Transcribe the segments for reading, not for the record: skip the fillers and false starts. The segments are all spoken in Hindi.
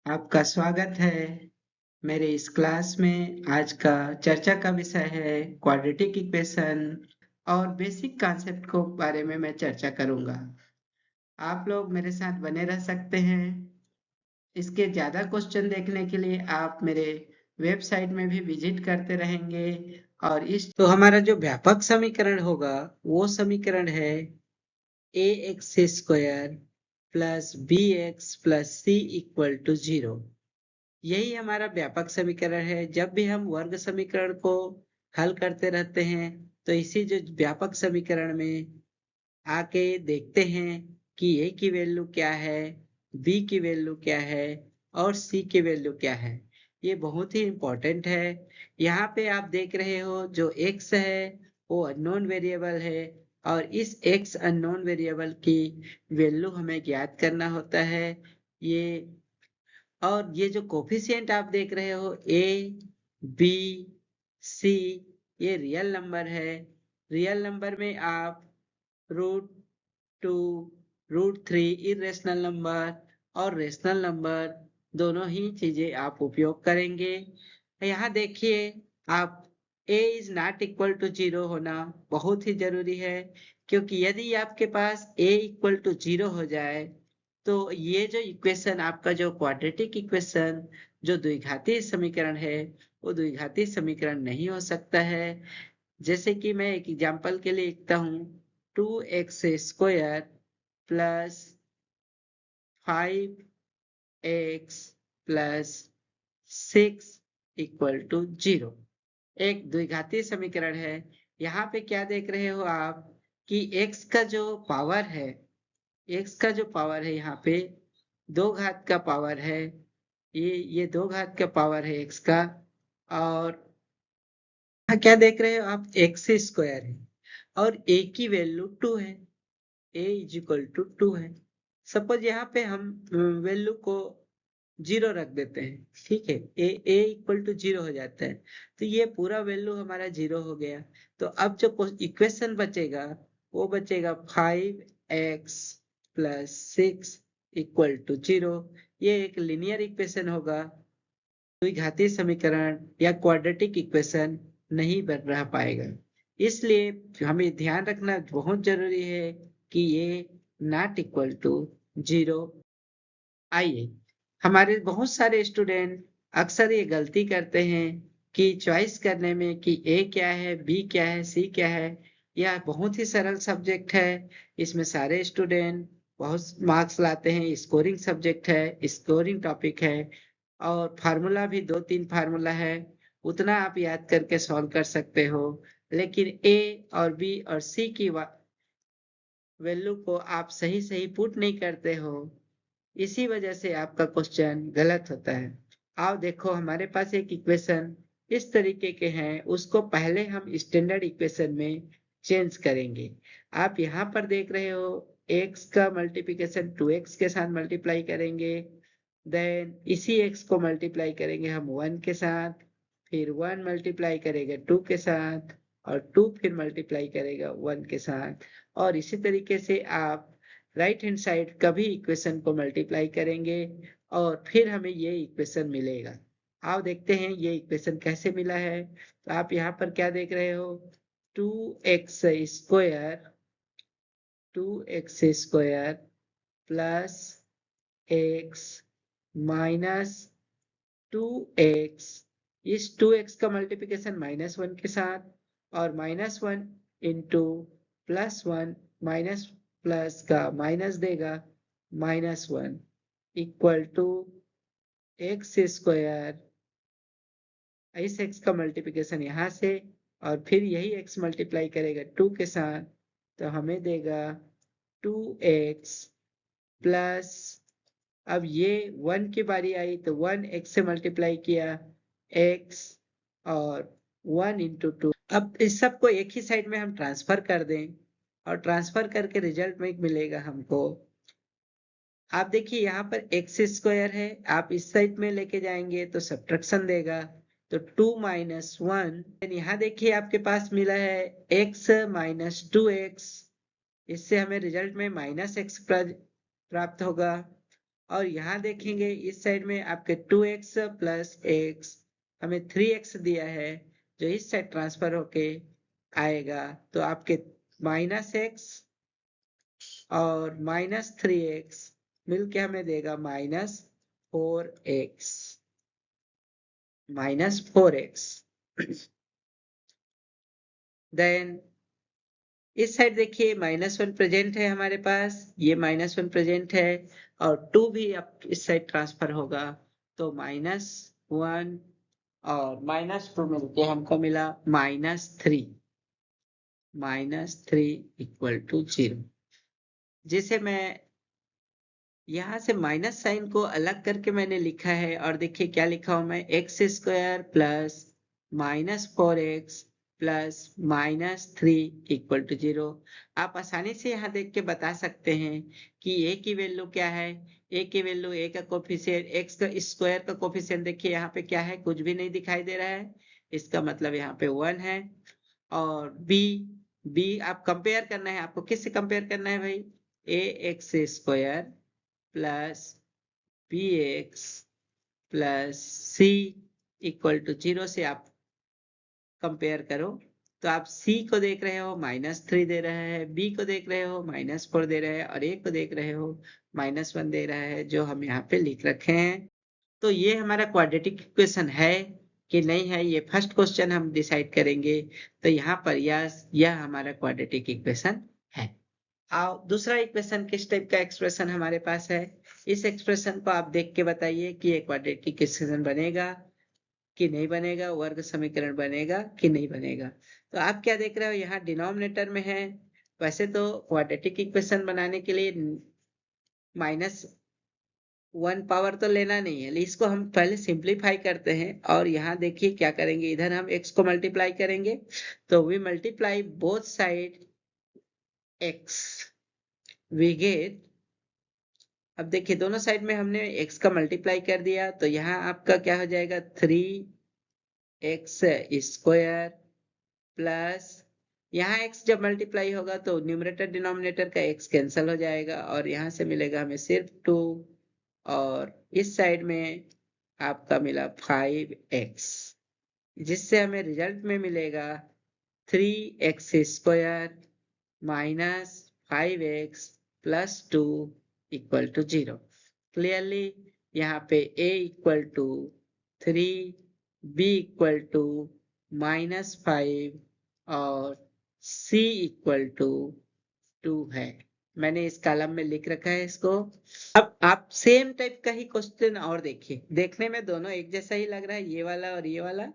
आपका स्वागत है मेरे इस क्लास में। आज का चर्चा का विषय है क्वाड्रेटिक इक्वेशन और बेसिक कॉन्सेप्ट को बारे में मैं चर्चा करूंगा। आप लोग मेरे साथ बने रह सकते हैं। इसके ज़्यादा क्वेश्चन देखने के लिए आप मेरे वेबसाइट में भी विजिट करते रहेंगे। और इस तो हमारा जो व्यापक समीकरण होगा वो समीकरण है a x square plus b x plus c equal to 0। यही हमारा व्यापक समीकरण है। जब भी हम वर्ग समीकरण को हल करते रहते हैं तो इसी जो व्यापक समीकरण में आके देखते हैं कि ए की वैल्यू क्या है, बी की वैल्यू क्या है और सी की वैल्यू क्या है। ये बहुत ही इंपॉर्टेंट है। यहाँ पे आप देख रहे हो जो एक्स है वो अननोन वेरिएबल है और इस एक्स अननोन वेरिएबल की वैल्यू हमें ज्ञात करना होता है। ये और ये जो कोफिशिएंट आप देख रहे हो ए बी सी, ये रियल नंबर है। रियल नंबर में आप √2, √3 इरेशनल नंबर और रेशनल नंबर दोनों ही चीजें आप उपयोग करेंगे। यहाँ देखिए आप a is not equal to 0 होना बहुत ही जरूरी है, क्योंकि यदि आपके पास a इक्वल टू 0 हो जाए तो ये जो इक्वेशन आपका जो क्वाड्रेटिक इक्वेशन जो द्विघातीय समीकरण है वो द्विघातीय समीकरण नहीं हो सकता है। जैसे कि मैं एक एग्जांपल के लिए लिखता हूँ 2x² plus 5x plus 6 equal to 0 एक द्विघातीय समीकरण है। यहाँ पे क्या देख रहे हो आप कि x का जो पावर है, x का जो पावर है यहाँ पे 2 घात का पावर है। ये 2 घात का पावर है x का। और यहाँ क्या देख रहे हो आप, x² है और a की वैल्यू 2 है। a इज इक्वल टू 2 है। सपोज यहाँ पे हम वैल्यू को 0 रख देते हैं, ठीक है, a इक्वल टू 0 हो जाता है तो ये पूरा वैल्यू हमारा 0 हो गया। तो अब जो इक्वेशन बचेगा वो बचेगा 5x प्लस 6 इक्वल टू 0। ये एक लीनियर इक्वेशन होगा, द्विघातीय समीकरण या क्वाड्रेटिक इक्वेशन नहीं बन रह पाएगा। इसलिए हमें ध्यान रखना बहुत जरूरी है कि ये नॉट इक्वल टू 0। आइए, हमारे बहुत सारे स्टूडेंट अक्सर ये गलती करते हैं कि चॉइस करने में कि ए क्या है, बी क्या है, सी क्या है। यह बहुत ही सरल सब्जेक्ट है। इसमें सारे स्टूडेंट बहुत मार्क्स लाते हैं। स्कोरिंग सब्जेक्ट है, स्कोरिंग टॉपिक है और फार्मूला भी 2-3 फार्मूला है, उतना आप याद करके सॉल्व कर सकते हो। लेकिन ए और बी और सी की वैल्यू को आप सही सही पुट नहीं करते हो, इसी वजह से आपका क्वेश्चन गलत होता है। आओ देखो, हमारे पास एक इक्वेशन इस तरीके के हैं, उसको पहले हम स्टैंडर्ड इक्वेशन में चेंज करेंगे। आप यहाँ पर देख रहे हो x का मल्टीप्लिकेशन 2x के साथ मल्टीप्लाई करेंगे, देन इसी x को मल्टीप्लाई करेंगे हम 1 के साथ, फिर 1 मल्टीप्लाई करेंगे 2 के साथ और 2 फिर मल्टीप्लाई करेगा 1 के साथ। और इसी तरीके से आप राइट हैंड साइड का भी इक्वेशन को मल्टीप्लाई करेंगे और फिर हमें ये इक्वेशन मिलेगा। आओ देखते हैं ये इक्वेशन कैसे मिला है। तो आप यहाँ पर क्या देख रहे हो, 2x² 2x² plus x minus 2x, इस 2x का मल्टीप्लिकेशन -1 के साथ और -1 इंटू +1 माइनस प्लस का माइनस देगा -1 इक्वल टू x²। इस x का मल्टीप्लिकेशन यहाँ से और फिर यही x मल्टीप्लाई करेगा 2 के साथ तो हमें देगा 2x प्लस, अब ये 1 की बारी आई तो 1 x से मल्टीप्लाई किया x और 1 इंटू 2। अब इस सबको एक ही साइड में हम ट्रांसफर कर दें और ट्रांसफर करके रिजल्ट में मिलेगा हमको। आप देखिए यहाँ पर x² है, आप इस साइड में लेके जाएंगे तो सब्ट्रैक्शन देगा तो 2 - 1। यहाँ देखिए आपके पास मिला है x माइनस 2x, इससे हमें रिजल्ट में -x प्राप्त होगा। और यहाँ देखेंगे इस साइड में आपके 2x प्लस x हमें 3x दिया है, जो इस साइड ट्रांसफर होके आएगा तो आपके -x और -3x मिलके हमें देगा -4x। देन इस साइड देखिए -1 प्रेजेंट है हमारे पास, ये -1 प्रेजेंट है और 2 भी अब इस साइड ट्रांसफर होगा तो -1 और -2 मिलके हमको मिला -3 इक्वल टू 0। जिसे मैं यहाँ से माइनस साइन को अलग करके मैंने लिखा है और देखिए क्या लिखा हूं मैं, x² plus -4x plus -3 equal to 0। आप आसानी से यहाँ देख के बता सकते हैं कि a की वैल्यू क्या है। a की वैल्यू a का कोफिशिएंट, x का स्क्वायर का कोफिशिएंट देखिए यहाँ पे क्या है, कुछ भी नहीं दिखाई दे रहा है, इसका मतलब यहाँ पे 1 है। और b आप कंपेयर करना है, आपको किससे कंपेयर करना है भाई, ax² plus bx plus c equal to 0 से आप कंपेयर करो। तो आप c को देख रहे हो -3 दे रहा है, b को देख रहे हो -4 दे रहा है और a को देख रहे हो -1 दे रहा है, जो हम यहाँ पे लिख रखे हैं। तो ये हमारा क्वाड्रेटिक इक्वेशन है कि नहीं है, ये फर्स्ट क्वेश्चन हम डिसाइड करेंगे। तो यहाँ पर यह हमारा क्वाड्रेटिक इक्वेशन है। आओ दूसरा इक्वेशन किस टाइप का एक्सप्रेशन हमारे पास है, इस एक्सप्रेशन को आप देख के बताइए कि एक क्वाड्रेटिक इक्वेशन बनेगा कि नहीं बनेगा, वर्ग समीकरण बनेगा कि नहीं बनेगा। तो आप क्या देख रहे हो, यहाँ डिनोमिनेटर में है। वैसे तो क्वाड्रेटिक इक्वेशन बनाने के लिए -1 पावर तो लेना नहीं है, इसको हम पहले सिंप्लीफाई करते हैं और यहाँ देखिए क्या करेंगे, इधर हम x को मल्टीप्लाई करेंगे तो we multiply both side x, we get, अब देखिए दोनों साइड में हमने x का मल्टीप्लाई कर दिया तो यहाँ आपका क्या हो जाएगा, 3x² प्लस यहाँ x जब मल्टीप्लाई होगा तो न्यूमरेटर डिनोमिनेटर का x कैंसिल हो जाएगा और यहाँ से मिलेगा हमें सिर्फ 2 और इस साइड में आपका मिला 5x, जिससे हमें रिजल्ट में मिलेगा 3x² minus 5x plus 2 equal to 0। Clearly यहाँ पे a equal to 3, b equal to -5 और c इक्वल टू 2 है। मैंने इस कॉलम में लिख रखा है इसको। अब आप सेम टाइप का ही क्वेश्चन और देखिए, देखने में दोनों एक जैसा ही लग रहा है, ये वाला और ये वाला,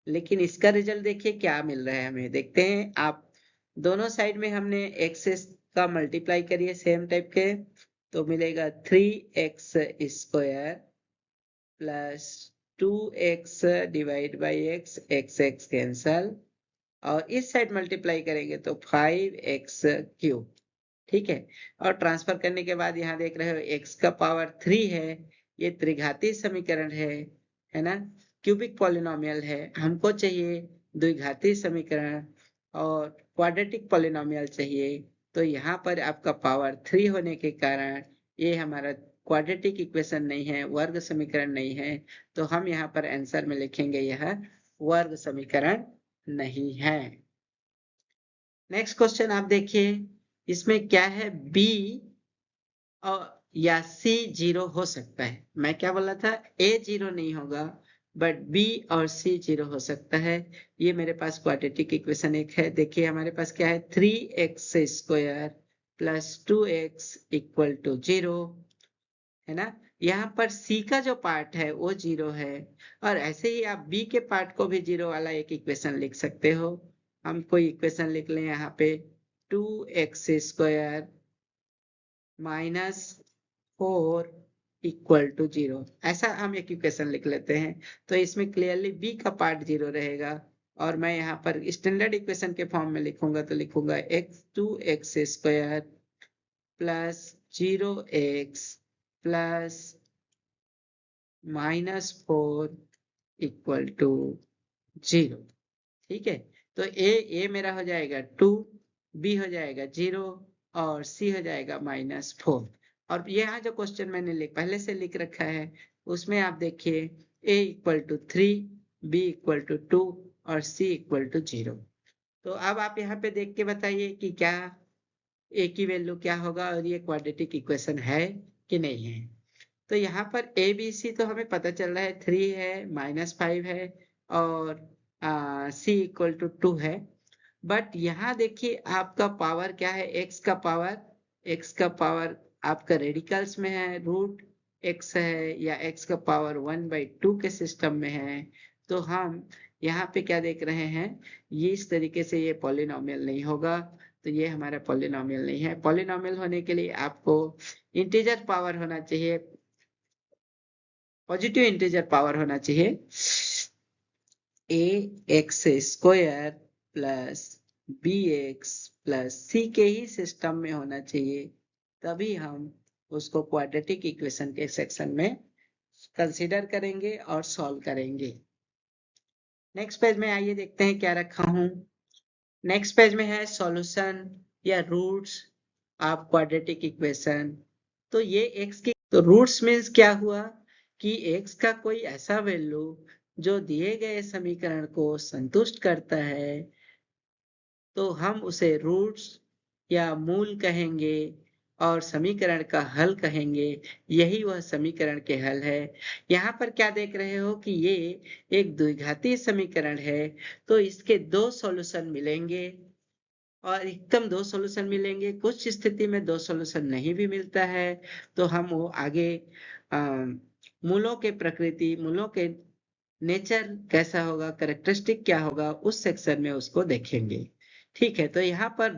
लेकिन इसका रिजल्ट देखिए क्या मिल रहा है हमें, देखते हैं। आप दोनों साइड में हमने एक्सेस का मल्टीप्लाई करिए सेम टाइप के, तो मिलेगा 3x² plus 2x divide by x cancel और इस साइड मल्टीप्लाई करेंगे तो 5x³ ठीक है। और ट्रांसफर करने के बाद यहाँ देख रहे हो x का पावर 3 है, ये त्रिघातीय समीकरण है ना, क्यूबिक पॉलिनोमियल है। हमको चाहिए द्विघातीय समीकरण और क्वाड्रेटिक पॉलिनोमियल चाहिए, तो यहाँ पर आपका पावर 3 होने के कारण ये हमारा क्वाड्रेटिक इक्वेशन नहीं है, वर्ग समीकरण नहीं है, तो हम यहाँ पर आंसर में लिखेंगे यह वर्ग समीकरण नहीं है। नेक्स्ट क्वेश्चन आप देखिए, इसमें क्या है, b और या c 0 हो सकता है। मैं क्या बोला था, a 0 नहीं होगा बट b और c 0 हो सकता है। ये मेरे पास क्वाड्रेटिक इक्वेशन एक है। देखिए हमारे पास क्या है, 3x² plus 2x equal to 0 है ना। यहाँ पर c का जो पार्ट है वो 0 है और ऐसे ही आप b के पार्ट को भी 0 वाला एक इक्वेशन लिख सकते हो। हम कोई इक्वेशन लिख लें यहाँ पे, 2x² माइनस 4 इक्वल टू 0, ऐसा हम एक इक्वेशन लिख लेते हैं। तो इसमें क्लियरली b का पार्ट 0 रहेगा और मैं यहाँ पर स्टैंडर्ड इक्वेशन के फॉर्म में लिखूंगा तो लिखूंगा 2x² plus 0x plus -4 equal to 0। ठीक है, तो a मेरा हो जाएगा 2, b हो जाएगा 0 और c हो जाएगा -4। और यहाँ जो क्वेश्चन मैंने पहले से लिख रखा है उसमें आप देखिए a equal to 3, b equal to 2 और c इक्वल टू 0। तो अब आप यहाँ पे देख के बताइए कि क्या a की वैल्यू क्या होगा और ये क्वाड्रेटिक इक्वेशन है कि नहीं है। तो यहाँ पर ए बी सी तो हमें पता चल रहा है 3 है, -5 है और c इक्वल टू 2 है। बट यहाँ देखिए आपका पावर क्या है, x का पावर आपका रेडिकल्स में है, रूट x है या x का पावर 1/2 के सिस्टम में है। तो हम यहाँ पे क्या देख रहे हैं, ये इस तरीके से ये पॉलिनोमियल नहीं होगा। तो ये हमारा पॉलिनोमियल नहीं है। पॉलिनोमियल होने के लिए आपको इंटीजर पावर होना चाहिए, पॉजिटिव इंटीजर पावर होना चाहिए, ax² plus bx plus c के ही सिस्टम में होना चाहिए, तभी हम उसको क्वाड्रेटिक इक्वेशन के सेक्शन में कंसीडर करेंगे और सॉल्व करेंगे। नेक्स्ट पेज में आइए देखते हैं क्या रखा हूं। नेक्स्ट पेज में है सॉल्यूशन या रूट्स ऑफ क्वाड्रेटिक इक्वेशन। तो ये x की तो रूट्स मीन्स क्या हुआ कि x का कोई ऐसा वैल्यू जो दिए गए समीकरण को संतुष्ट करता है तो हम उसे रूट्स या मूल कहेंगे और समीकरण का हल कहेंगे। यही वह समीकरण के हल है। यहाँ पर क्या देख रहे हो कि ये एक द्विघातीय समीकरण है, तो इसके दो सॉल्यूशन मिलेंगे और एकदम दो सॉल्यूशन मिलेंगे। कुछ स्थिति में दो सॉल्यूशन नहीं भी मिलता है तो हम वो आगे मूलों के प्रकृति, मूलों के नेचर कैसा होगा, कैरेक्टरिस्टिक क्या होगा, उस सेक्शन में उसको देखेंगे। ठीक है, तो यहाँ पर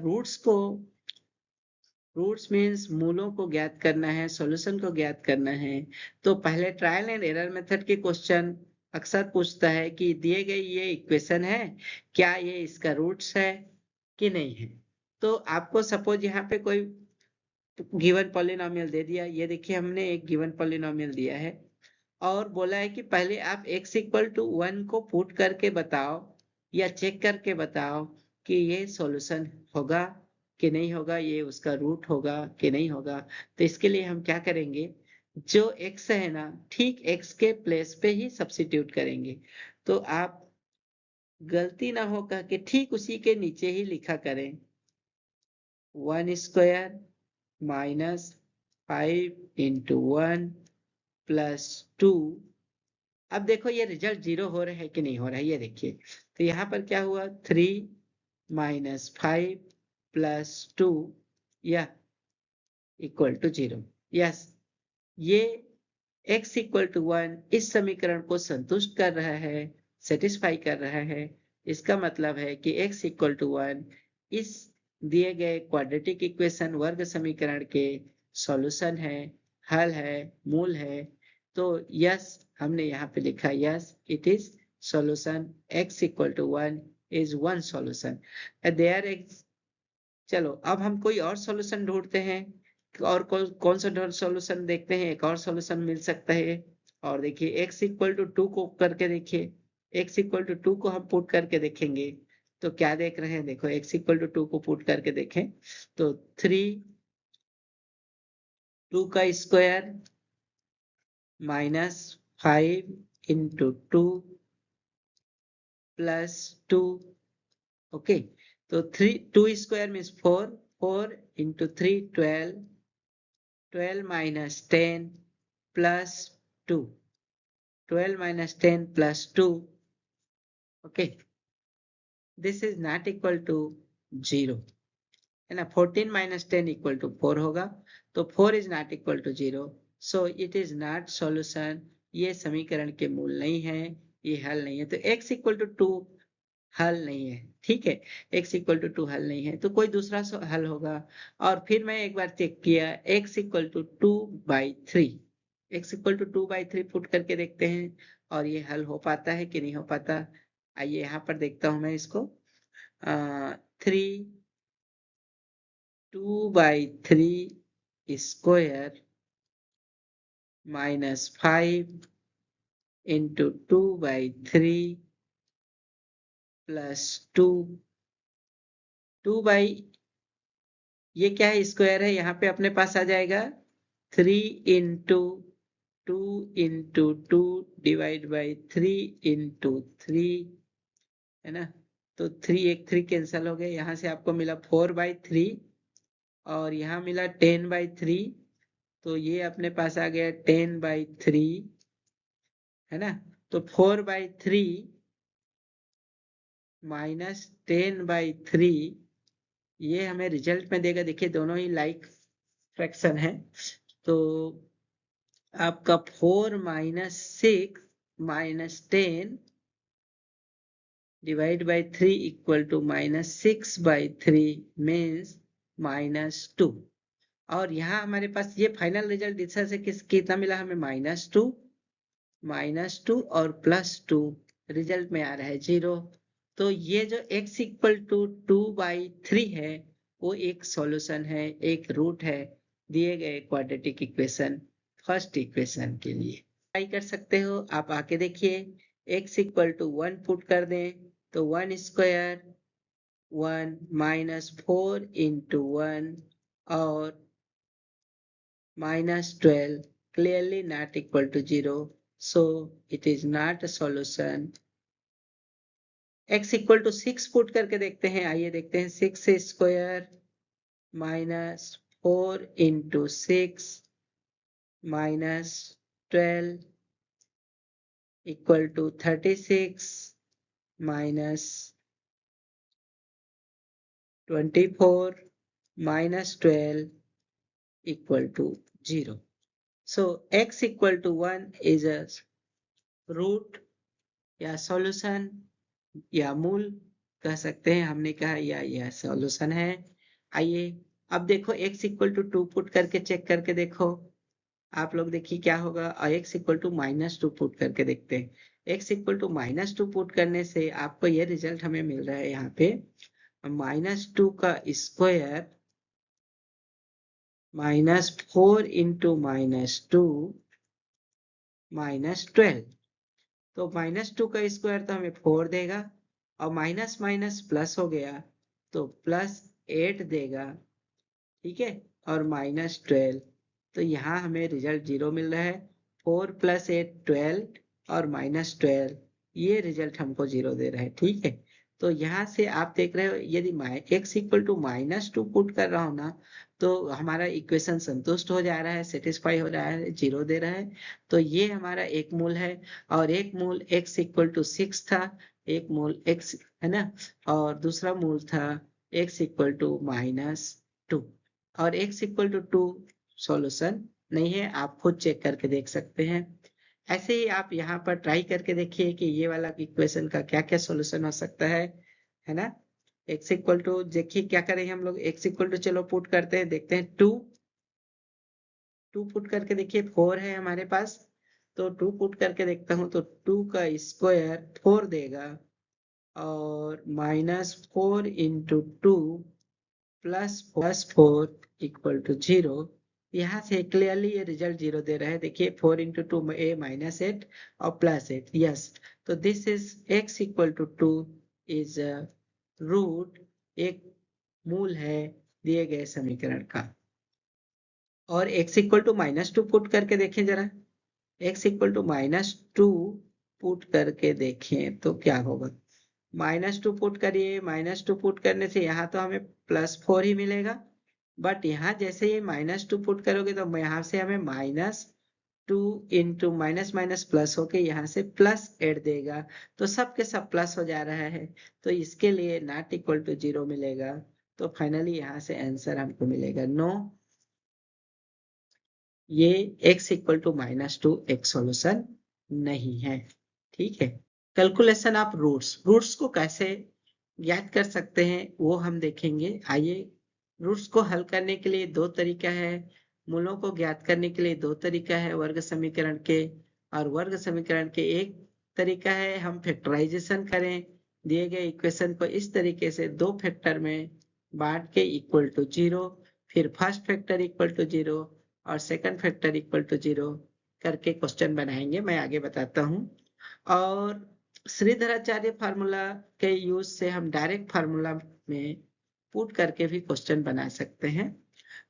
रूट्स मीन्स मूलों को ज्ञात करना है, सॉल्यूशन को ज्ञात करना है। तो पहले ट्रायल एंड एरर मेथड के क्वेश्चन अक्सर पूछता है कि दिए गए ये इक्वेशन है, क्या ये इसका रूट्स है कि नहीं है। तो आपको सपोज यहाँ पे कोई गिवन पॉलिनोमियल दे दिया, ये देखिए हमने एक गिवन पॉलिनोमियल दिया है और बोला है कि पहले आप x इक्वल टू 1 को पुट करके बताओ या चेक करके बताओ कि ये सॉल्यूशन होगा कि नहीं होगा, ये उसका रूट होगा कि नहीं होगा। तो इसके लिए हम क्या करेंगे, जो x है ना, ठीक x के प्लेस पे ही सब्स्टिट्यूट करेंगे। तो आप गलती ना हो कह के ठीक उसी के नीचे ही लिखा करें 1² -5 × 1 + 2। अब देखो ये रिजल्ट 0 हो रहा है कि नहीं हो रहा है, ये देखिए। तो यहाँ पर क्या हुआ 3 - 5 + 2 या इक्वल टू 0। यस, ये x इक्वल टू 1 इस समीकरण को संतुष्ट कर रहा है, सेटिस्फाई कर रहा है। इसका मतलब है कि x इक्वल टू 1 इस दिए गए क्वाड्रेटिक इक्वेशन वर्ग समीकरण के सॉल्यूशन है, हल है, मूल है। तो यस, हमने यहाँ पे लिखा yes it is solution, x equal to 1 is one solution. There चलो अब हम कोई और सॉल्यूशन ढूंढते हैं और कौन सा सॉल्यूशन देखते हैं। एक और सॉल्यूशन मिल सकता है और देखिए x इक्वल टू 2 को करके देखिए, x इक्वल टू 2 को हम पुट करके देखेंगे तो क्या देख रहे हैं, देखो x इक्वल टू 2 को पुट करके देखें तो 3 2 का स्क्वायर -5 × 2 + 2। ओके, तो 2 square means 4, 4 × 3 12, 12 - 10 + 2, 12 - 10 + 2। Okay, this is not equal to 0 है ना। 14 - 10 = 4 होगा, तो 4 is not equal to 0, so it is not solution. ये समीकरण के मूल नहीं है, ये हल नहीं है। तो x इक्वल टू 2 हल नहीं है। ठीक है, x इक्वल टू 2 हल नहीं है तो कोई दूसरा हल होगा। और फिर मैं एक बार चेक किया x equal to 2/3, x equal to 2/3 put करके देखते हैं और ये हल हो पाता है कि नहीं हो पाता। आइए यहाँ पर देखता हूं मैं इसको 3 2/3 स्क्वायर -5 × 2/3 + 2 2 बाई ये क्या है, स्क्वायर है, यहाँ पे अपने पास आ जाएगा 3 into 2 into 2 divide by 3 into 3 है ना। तो 3 एक 3 कैंसल हो गए, यहाँ से आपको मिला 4/3 और यहाँ मिला 10/3, तो ये अपने पास आ गया 10/3 है ना। तो 4/3 माइनस 10/3 ये हमें रिजल्ट में देगा। देखिए दोनों ही लाइक फ्रैक्शन है, तो आपका 4 minus 6 minus 10 divide by 3 equal to minus 6/3 means -2। और यहाँ हमारे पास ये फाइनल रिजल्ट इससे से कितना मिला हमें, -2 और +2 रिजल्ट में आ रहा है 0। तो ये जो x इक्वल टू 2/3 है वो एक सॉल्यूशन है, एक रूट है दिए गए क्वाड्रेटिक इक्वेशन फर्स्ट इक्वेशन के लिए। ट्राई कर सकते हो आप, आके देखिए। x इक्वल टू 1 पुट कर दें तो 1 स्क्वायर 1 माइनस 4 into 1 और -12 clearly not equal to 0, so it is not a solution। x equal to 6 put करके देखते हैं, आइए देखते हैं। 6 square minus 4 into 6 minus 12 equal to 36 minus 24 minus 12 equal to 0. So x equal to 1 is a root या solution या मूल कह सकते हैं, हमने कहा या solution है। आइए अब देखो x equal to 2 पुट करके चेक करके देखो, आप लोग देखिए क्या होगा। और x equal to -2 पुट करके देखते हैं। x equal to -2 पुट करने से आपको ये रिजल्ट हमें मिल रहा है यहाँ पे, -2 का स्क्वायर -4 into -2 -12। तो -2 का स्क्वायर तो हमें 4 देगा और माइनस माइनस प्लस हो गया तो +8 देगा, ठीक है। और -12, तो यहाँ हमें रिजल्ट 0 मिल रहा है। 4 + 8 12 और -12 ये रिजल्ट हमको 0 दे रहा है, ठीक है। तो यहाँ से आप देख रहे हो यदि x इक्वल टू -2 पुट कर रहा हूँ ना, तो हमारा इक्वेशन संतुष्ट हो जा रहा है, सेटिस्फाई हो रहा है, 0 दे रहा है। तो ये हमारा एक मूल है और एक मूल x इक्वल टू 6 था, एक मूल x है ना, और दूसरा मूल था x इक्वल टू -2 और x इक्वल टू 2 सॉल्यूशन नहीं है, आप खुद चेक करके देख सकते हैं। ऐसे ही आप यहाँ पर ट्राई करके देखिए कि ये वाला इक्वेशन का क्या क्या सॉल्यूशन हो सकता है ना। x इक्वल टू देखिए क्या करेंगे हम लोग, x इक्वल टू चलो पुट करते हैं, देखते हैं 2 पुट करके देखिए 4 है हमारे पास, तो 2 पुट करके देखता हूँ तो 2 का स्क्वायर 4 देगा और -4 into 2 + 4 इक्वल टू 0। यहाँ से क्लियरली ये रिजल्ट 0 दे रहा है। देखिए 4 into 2 a -8 और +8, यस। तो this is x equal to 2 is root, एक मूल है दिए गए समीकरण का। और x इक्वल टू -2 पुट करके देखें जरा, x इक्वल टू -2 पुट करके देखें तो क्या होगा। -2 पुट करिए, -2 पुट करने से यहाँ तो हमें +4 ही मिलेगा, बट यहाँ जैसे ये -2 पुट करोगे तो यहाँ से हमें -2 into माइनस माइनस प्लस होके यहाँ से +8 देगा, तो सब के सब प्लस हो जा रहा है, तो इसके लिए नॉट इक्वल टू 0 मिलेगा। तो फाइनली यहाँ से आंसर हमको मिलेगा नो, ये x इक्वल टू -2 एक सॉल्यूशन नहीं है, ठीक है। कैलकुलेशन ऑफ रूट्स को कैसे ज्ञात कर सकते हैं वो हम देखेंगे। आइए, रूट्स को हल करने के लिए दो तरीका है, मूलों को ज्ञात करने के लिए दो तरीका है वर्ग समीकरण के, और वर्ग समीकरण के एक तरीका है हम फैक्टराइजेशन करें दिए गए इक्वेशन को इस तरीके से, दो फैक्टर में बांट के इक्वल टू 0, फिर फर्स्ट फैक्टर इक्वल टू 0 और सेकंड फैक्टर इक्वल टू 0 करके क्वेश्चन बनाएंगे, मैं आगे बताता हूँ। और श्रीधराचार्य फार्मूला के यूज से हम डायरेक्ट फार्मूला में पुट करके भी क्वेश्चन बना सकते हैं।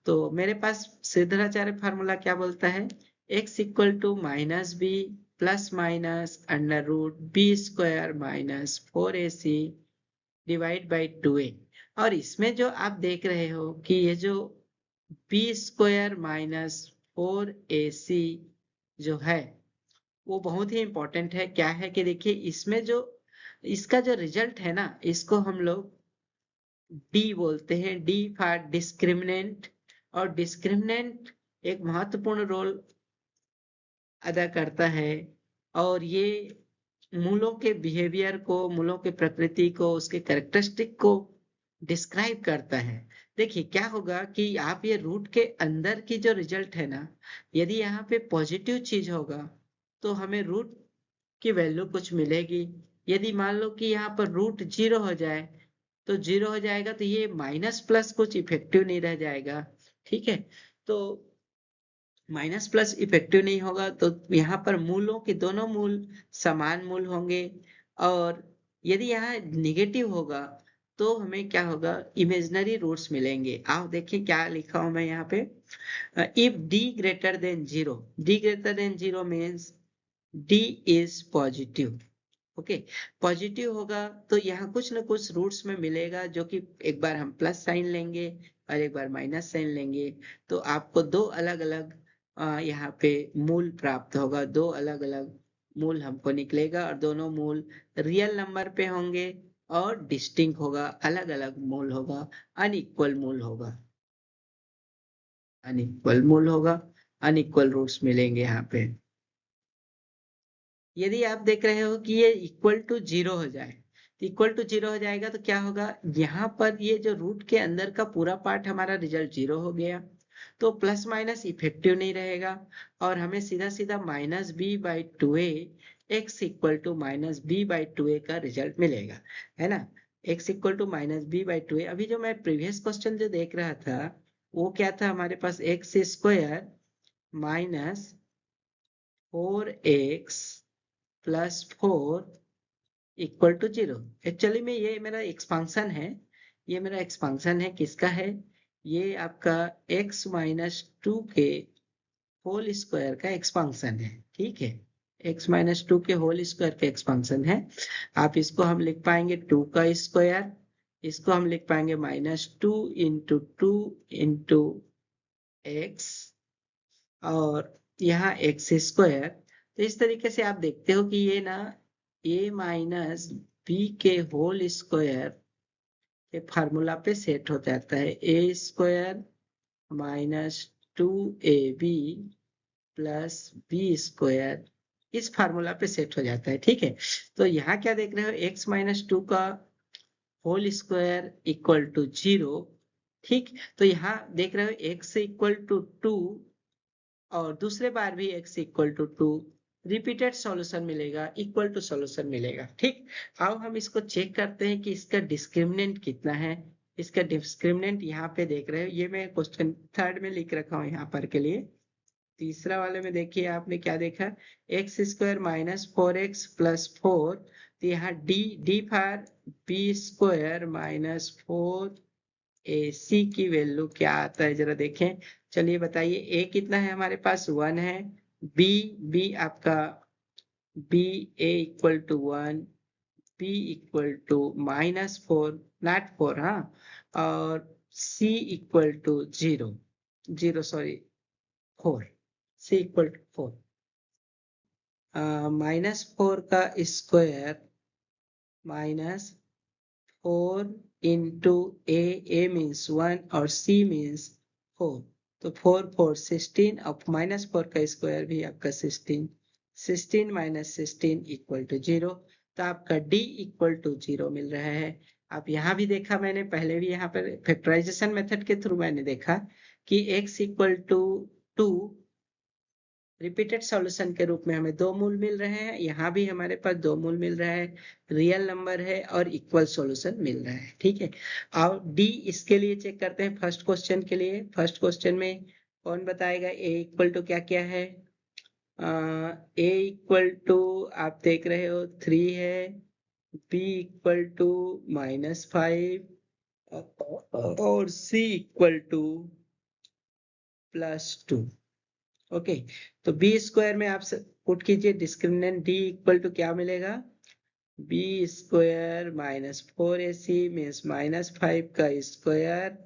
तो मेरे पास सिद्धाचार्य फार्मूला क्या बोलता है, x equal to minus b plus minus under root b square minus 4ac divide by 2a। और इसमें जो आप देख रहे हो कि ये जो बी स्क्वायर माइनस 4ac जो है वो बहुत ही इंपॉर्टेंट है। क्या है कि देखिए इसमें जो इसका जो रिजल्ट है ना, इसको हम लोग डी बोलते हैं, डी फॉर डिस्क्रिमिनेंट। और डिस्क्रिमिनेंट एक महत्वपूर्ण रोल अदा करता है और ये मूलों के बिहेवियर को, मूलों के प्रकृति को, उसके कैरेक्टरिस्टिक को डिस्क्राइब करता है। देखिए क्या होगा कि आप ये रूट के अंदर की जो रिजल्ट है ना, यदि यहाँ पे पॉजिटिव चीज होगा तो हमें रूट की वैल्यू कुछ मिलेगी। यदि मान लो कि यहाँ पर रूट 0 हो जाए तो 0 हो जाएगा, तो ये माइनस प्लस कुछ इफेक्टिव नहीं रह जाएगा। ठीक है, तो माइनस प्लस इफेक्टिव नहीं होगा तो यहाँ पर मूलों के दोनों मूल समान मूल होंगे। और यदि यहाँ निगेटिव होगा तो हमें क्या होगा, इमेजिनरी रूट्स मिलेंगे। आप देखिए क्या लिखा हूं मैं यहाँ पे, if D greater than 0, D greater than 0 means D is positive. Okay, positive होगा तो यहाँ कुछ ना कुछ रूट्स में मिलेगा, जो कि एक बार हम प्लस साइन लेंगे और एक बार माइनस साइन लेंगे, तो आपको दो अलग अलग यहाँ पे मूल प्राप्त होगा। दो अलग अलग मूल हमको निकलेगा और दोनों मूल रियल नंबर पे होंगे और डिस्टिंक्ट होगा, अलग अलग मूल होगा, अनइक्वल मूल होगा, अनइक्वल मूल होगा, अनइक्वल रूट्स मिलेंगे यहाँ पे। यदि आप देख रहे हो कि ये इक्वल टू 0 हो जाए, इक्वल टू 0 हो जाएगा तो क्या होगा, यहाँ पर ये जो रूट के अंदर का पूरा पार्ट हमारा रिजल्ट 0 हो गया, तो प्लस माइनस इफेक्टिव नहीं रहेगा और हमें सीधा सीधा minus b by two a x equal to minus b by two a का रिजल्ट मिलेगा, है ना। X equal to minus b by two a. अभी जो मैं प्रीवियस क्वेश्चन जो देख रहा था वो क्या था, हमारे पास x square minus 4x plus 4 equal to 0। Actually में ये मेरा एक्सपांशन है, ये मेरा एक्सपांशन है, किसका है, ये आपका x माइनस टू के होल स्क्वायर का एक्सपांशन है। ठीक है, x माइनस टू के होल स्क्वायर का एक्सपांशन है। आप इसको हम लिख पाएंगे 2 का स्क्वायर, इसको हम लिख पाएंगे माइनस 2 इंटू 2 इंटू एक्स और यहाँ एक्स स्क्वायर। तो इस तरीके से आप देखते हो कि ये ना a माइनस बी के होल स्क्वायर के फार्मूला पे सेट हो जाता है, a square minus 2ab plus b square, इस फार्मूला पे सेट हो जाता है। ठीक है, तो यहाँ क्या देख रहे हो, x माइनस टू का होल स्क्वायर इक्वल टू 0। ठीक, तो यहाँ देख रहे हो x इक्वल टू 2 और दूसरे बार भी x equal to 2, repeated solution मिलेगा, इक्वल टू सॉल्यूशन मिलेगा। ठीक, अब हम इसको चेक करते हैं कि इसका डिस्क्रिमिनेंट कितना है। इसका डिस्क्रिमिनेंट यहाँ पे देख रहे हो, ये मैं क्वेश्चन थर्ड में लिख रखा हूँ यहाँ पर के लिए। तीसरा वाले में देखिए आपने क्या देखा, x square minus 4x plus 4, तो यहाँ D D for b square minus 4ac की वैल्यू क्या आता है जरा देखें। चलिए बताइए, a कितना है हमारे पास, 1 है, b आपका b a equal to 1, b equal to minus 4, not 4, हाँ, और c equal to 0, 0 sorry 4, c equal to 4। Minus 4 का square minus 4 into a means 1 और c मीन्स 4, तो 4 4 16 और माइनस 4 का स्क्वायर भी आपका 16, 16 माइनस 16 इक्वल टू 0। तो आपका d इक्वल टू 0 मिल रहा है। आप यहाँ भी देखा मैंने पहले भी, यहाँ पर फैक्टराइजेशन मेथड के थ्रू मैंने देखा कि x equal to 2 repeated solution के रूप में हमें दो मूल मिल रहे हैं, यहाँ भी हमारे पास दो मूल मिल रहा है, रियल नंबर है और इक्वल सॉल्यूशन मिल रहा है। ठीक है, और डी इसके लिए चेक करते हैं फर्स्ट क्वेश्चन के लिए। फर्स्ट क्वेश्चन में कौन बताएगा, ए इक्वल टू क्या क्या है, ए इक्वल टू आप देख रहे हो 3 है, बी इक्वल टू माइनस 5 और सी इक्वल टू प्लस 2। ओके, तो बी स्क्वायर में आप पुट कीजिए डिस्क्रिमिनेंट डी इक्वल टू क्या मिलेगा, b square minus 4ac means minus 5 का स्क्वायर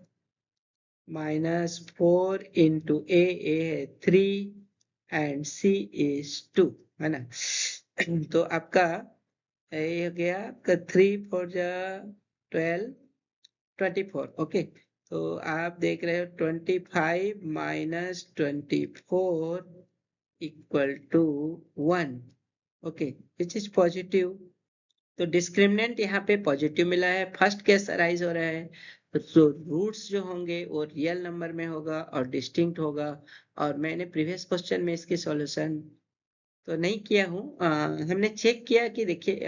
माइनस 4 इंटू ए है 3 एंड सी इज 2, है ना। तो आपका ये हो गया 3 4 जा 12 24। ओके, तो आप देख रहे हो 25 minus 24 equal to 1। Okay, which is positive. तो डिस्क्रिमिनेंट यहाँ पे पॉजिटिव मिला है, फर्स्ट केस अराइज हो रहा है, तो रूट्स जो होंगे वो रियल नंबर में होगा और डिस्टिंक्ट होगा। और मैंने प्रीवियस क्वेश्चन में इसकी सॉल्यूशन तो नहीं किया हूँ, हमने चेक किया कि देखिए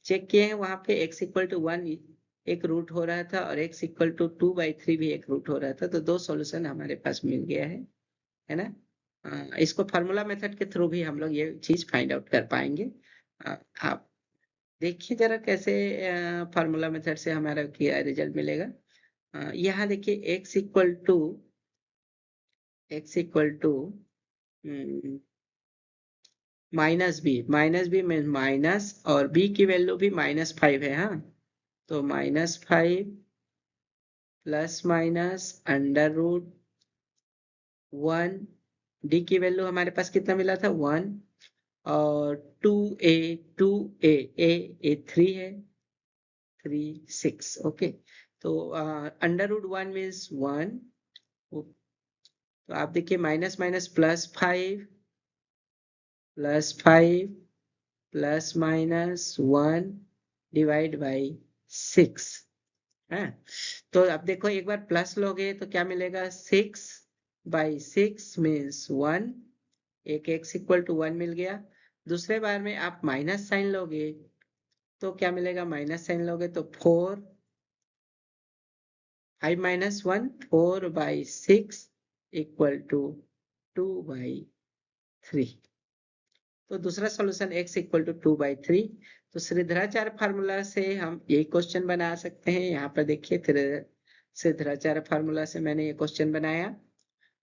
चेक किए हैं वहां पे x इक्वल टू 1 एक रूट हो रहा था और x इक्वल टू 2/3 भी एक रूट हो रहा था, तो दो सॉल्यूशन हमारे पास मिल गया है ना। इसको फार्मूला मेथड के थ्रू भी हम लोग ये चीज फाइंड आउट कर पाएंगे। आप देखिए जरा कैसे फार्मूला मेथड से हमारा क्या रिजल्ट मिलेगा। यहाँ देखिए x equal to minus b में माइनस और b की वैल्यू भी -5 है। हाँ, तो -5 plus minus under root 1, d की वैल्यू हमारे पास कितना मिला था 1, और 2a 3 है 3 6। ओके, तो अंडर रूट 1 मीन्स 1, तो आप देखिए minus minus +5 +5 plus minus 1 divide by 6 है। तो अब देखो एक बार प्लस लोगे तो क्या मिलेगा 6/6 मीन्स 1, एक x इक्वल टू 1 मिल गया। दूसरे बार में आप माइनस साइन लोगे तो क्या मिलेगा, माइनस साइन लोगे तो 4, 5 माइनस 1 4/6 इक्वल टू 2/3। तो दूसरा सॉल्यूशन x इक्वल टू 2/3। तो श्रीधराचार्य फार्मूला से हम यही क्वेश्चन बना सकते हैं। यहाँ पर देखिए श्रीधराचार्य फार्मूला से मैंने ये क्वेश्चन बनाया,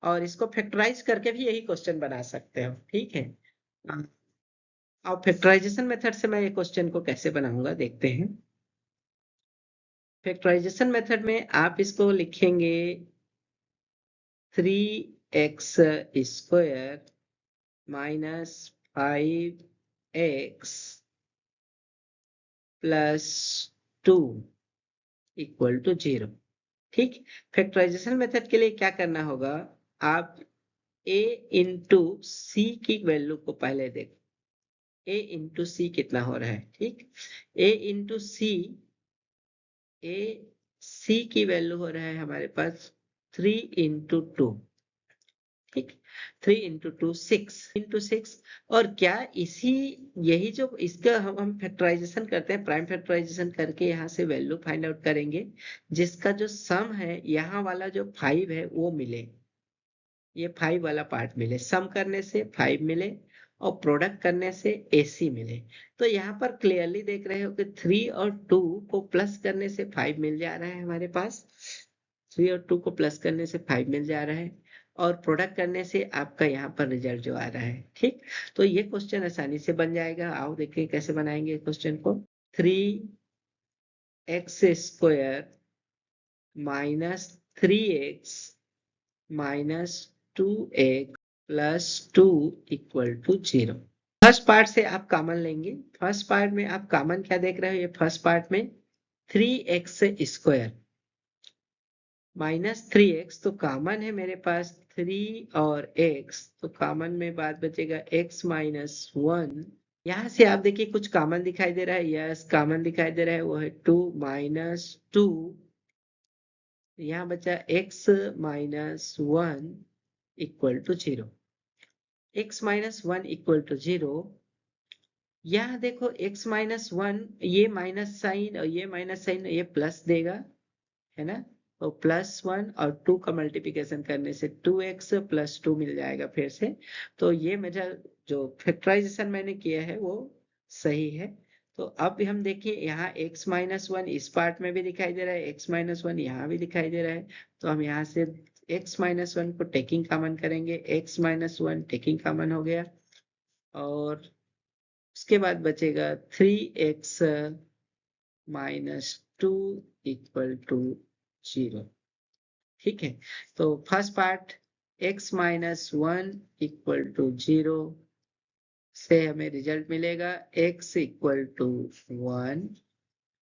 और इसको फैक्टराइज करके भी यही क्वेश्चन बना सकते हो, ठीक है। अब फैक्टराइजेशन मेथड से मैं ये क्वेश्चन को कैसे बनाऊंगा देखते हैं। फैक्टराइजेशन मेथड में आप इसको लिखेंगे 3x square minus 5x plus 2 equal to 0। ठीक, फैक्टराइजेशन मेथड के लिए क्या करना होगा, आप a इंटू सी की वैल्यू को पहले देखो, a इंटू सी कितना हो रहा है। ठीक, a into c, a c की वैल्यू हो रहा है हमारे पास 3 इंटू 2। ठीक, 3 इंटू 2 6 और क्या इसी यही जो इसका हम फैक्टराइजेशन करते हैं, प्राइम फैक्टराइजेशन करके यहाँ से वैल्यू फाइंड आउट करेंगे जिसका जो सम है यहाँ वाला जो 5 है वो मिले, ये 5 वाला पार्ट मिले, सम करने से 5 मिले और प्रोडक्ट करने से AC मिले। तो यहाँ पर क्लियरली देख रहे हो कि 3 और 2 को प्लस करने से 5 मिल जा रहा है हमारे पास, 3 और 2 को प्लस करने से 5 मिल जा रहा है, और प्रोडक्ट करने से आपका यहाँ पर रिजल्ट जो आ रहा है। ठीक, तो ये क्वेश्चन आसानी से बन जाएगा। आओ देखें कैसे बनाएंगे क्वेश्चन को। 3x square minus 3x minus 2x plus 2 equal to 0। First part से आप कॉमन लेंगे, फर्स्ट पार्ट में आप कॉमन क्या देख रहे हो, ये फर्स्ट पार्ट में 3x स्क्वायर माइनस 3x, तो कॉमन है मेरे पास 3 और x, तो कॉमन में बाद बचेगा x माइनस 1। यहाँ से आप देखिए कुछ कॉमन दिखाई दे रहा है, यस कॉमन दिखाई दे रहा है, वो है 2 माइनस 2, यहाँ बचा x minus 1 equal to 0। x minus 1 equal to 0, यहाँ देखो x माइनस 1, ये माइनस साइन और ये माइनस साइन, ये प्लस देगा, है ना। तो +1 और 2 का मल्टीप्लिकेशन करने से 2x प्लस 2 मिल जाएगा फिर से। तो ये मेरा जो फैक्टराइजेशन मैंने किया है वो सही है। तो अब हम देखिए यहाँ x माइनस 1 इस पार्ट में भी दिखाई दे रहा है, x माइनस 1 यहाँ भी दिखाई दे रहा है, तो हम यहाँ से x माइनस 1 को टेकिंग कॉमन करेंगे, x माइनस 1 टेकिंग कॉमन हो गया और उसके बाद बचेगा 3x माइनस 2 इक्वल टू 0। ठीक है, तो first part x minus 1 equal to 0 से हमें रिजल्ट मिलेगा x इक्वल टू 1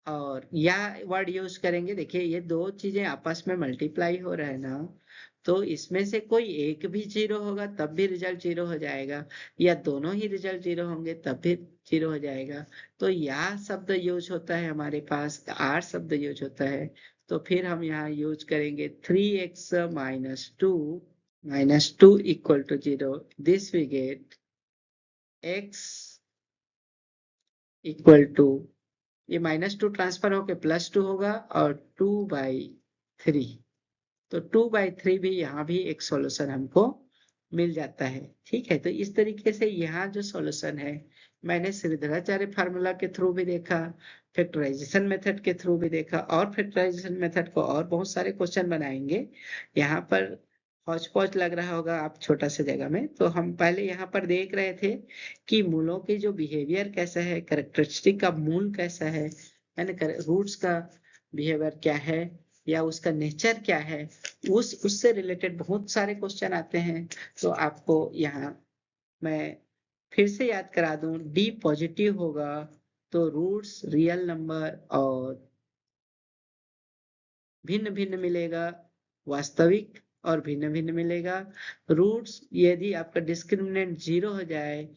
और यह वर्ड यूज करेंगे। देखिए ये दो चीजें आपस में मल्टीप्लाई हो रहा है ना, तो इसमें से कोई एक भी 0 होगा तब भी रिजल्ट 0 हो जाएगा, या दोनों ही रिजल्ट 0 होंगे तब भी 0 हो जाएगा। तो यह शब्द यूज होता है हमारे पास, आर शब्द यूज होता है। तो फिर हम यहाँ यूज करेंगे 3x minus two equal to 0। This we get x equal to, ये -2 ट्रांसफर होके +2 होगा और 2/3, तो 2/3 भी यहाँ भी एक सॉल्यूशन हमको मिल जाता है। ठीक है, तो इस तरीके से यहाँ जो सॉल्यूशन है मैंने श्रीधराचार्य फार्मूला के थ्रू भी देखा, फैक्टराइजेशन मेथड के थ्रू भी देखा, और फैक्टराइजेशन मेथड को और बहुत सारे क्वेश्चन बनाएंगे। यहाँ पर हौच पौच लग रहा होगा आप छोटा सा जगह में, तो हम पहले यहाँ पर देख रहे थे कि मूलों की जो बिहेवियर कैसा है, कैरेक्टरिस्टिक का मूल कैसा है, यानी रूट्स का बिहेवियर क्या है या उसका नेचर क्या है, उससे रिलेटेड बहुत सारे क्वेश्चन आते हैं। तो आपको यहाँ मैं फिर से याद करा दूं, डी पॉजिटिव होगा तो रूट्स रियल नंबर और भिन्न भिन्न मिलेगा, वास्तविक और भिन्न भिन्न मिलेगा। रूट्स यदि आपका डिस्क्रिमिनेंट 0 हो जाए,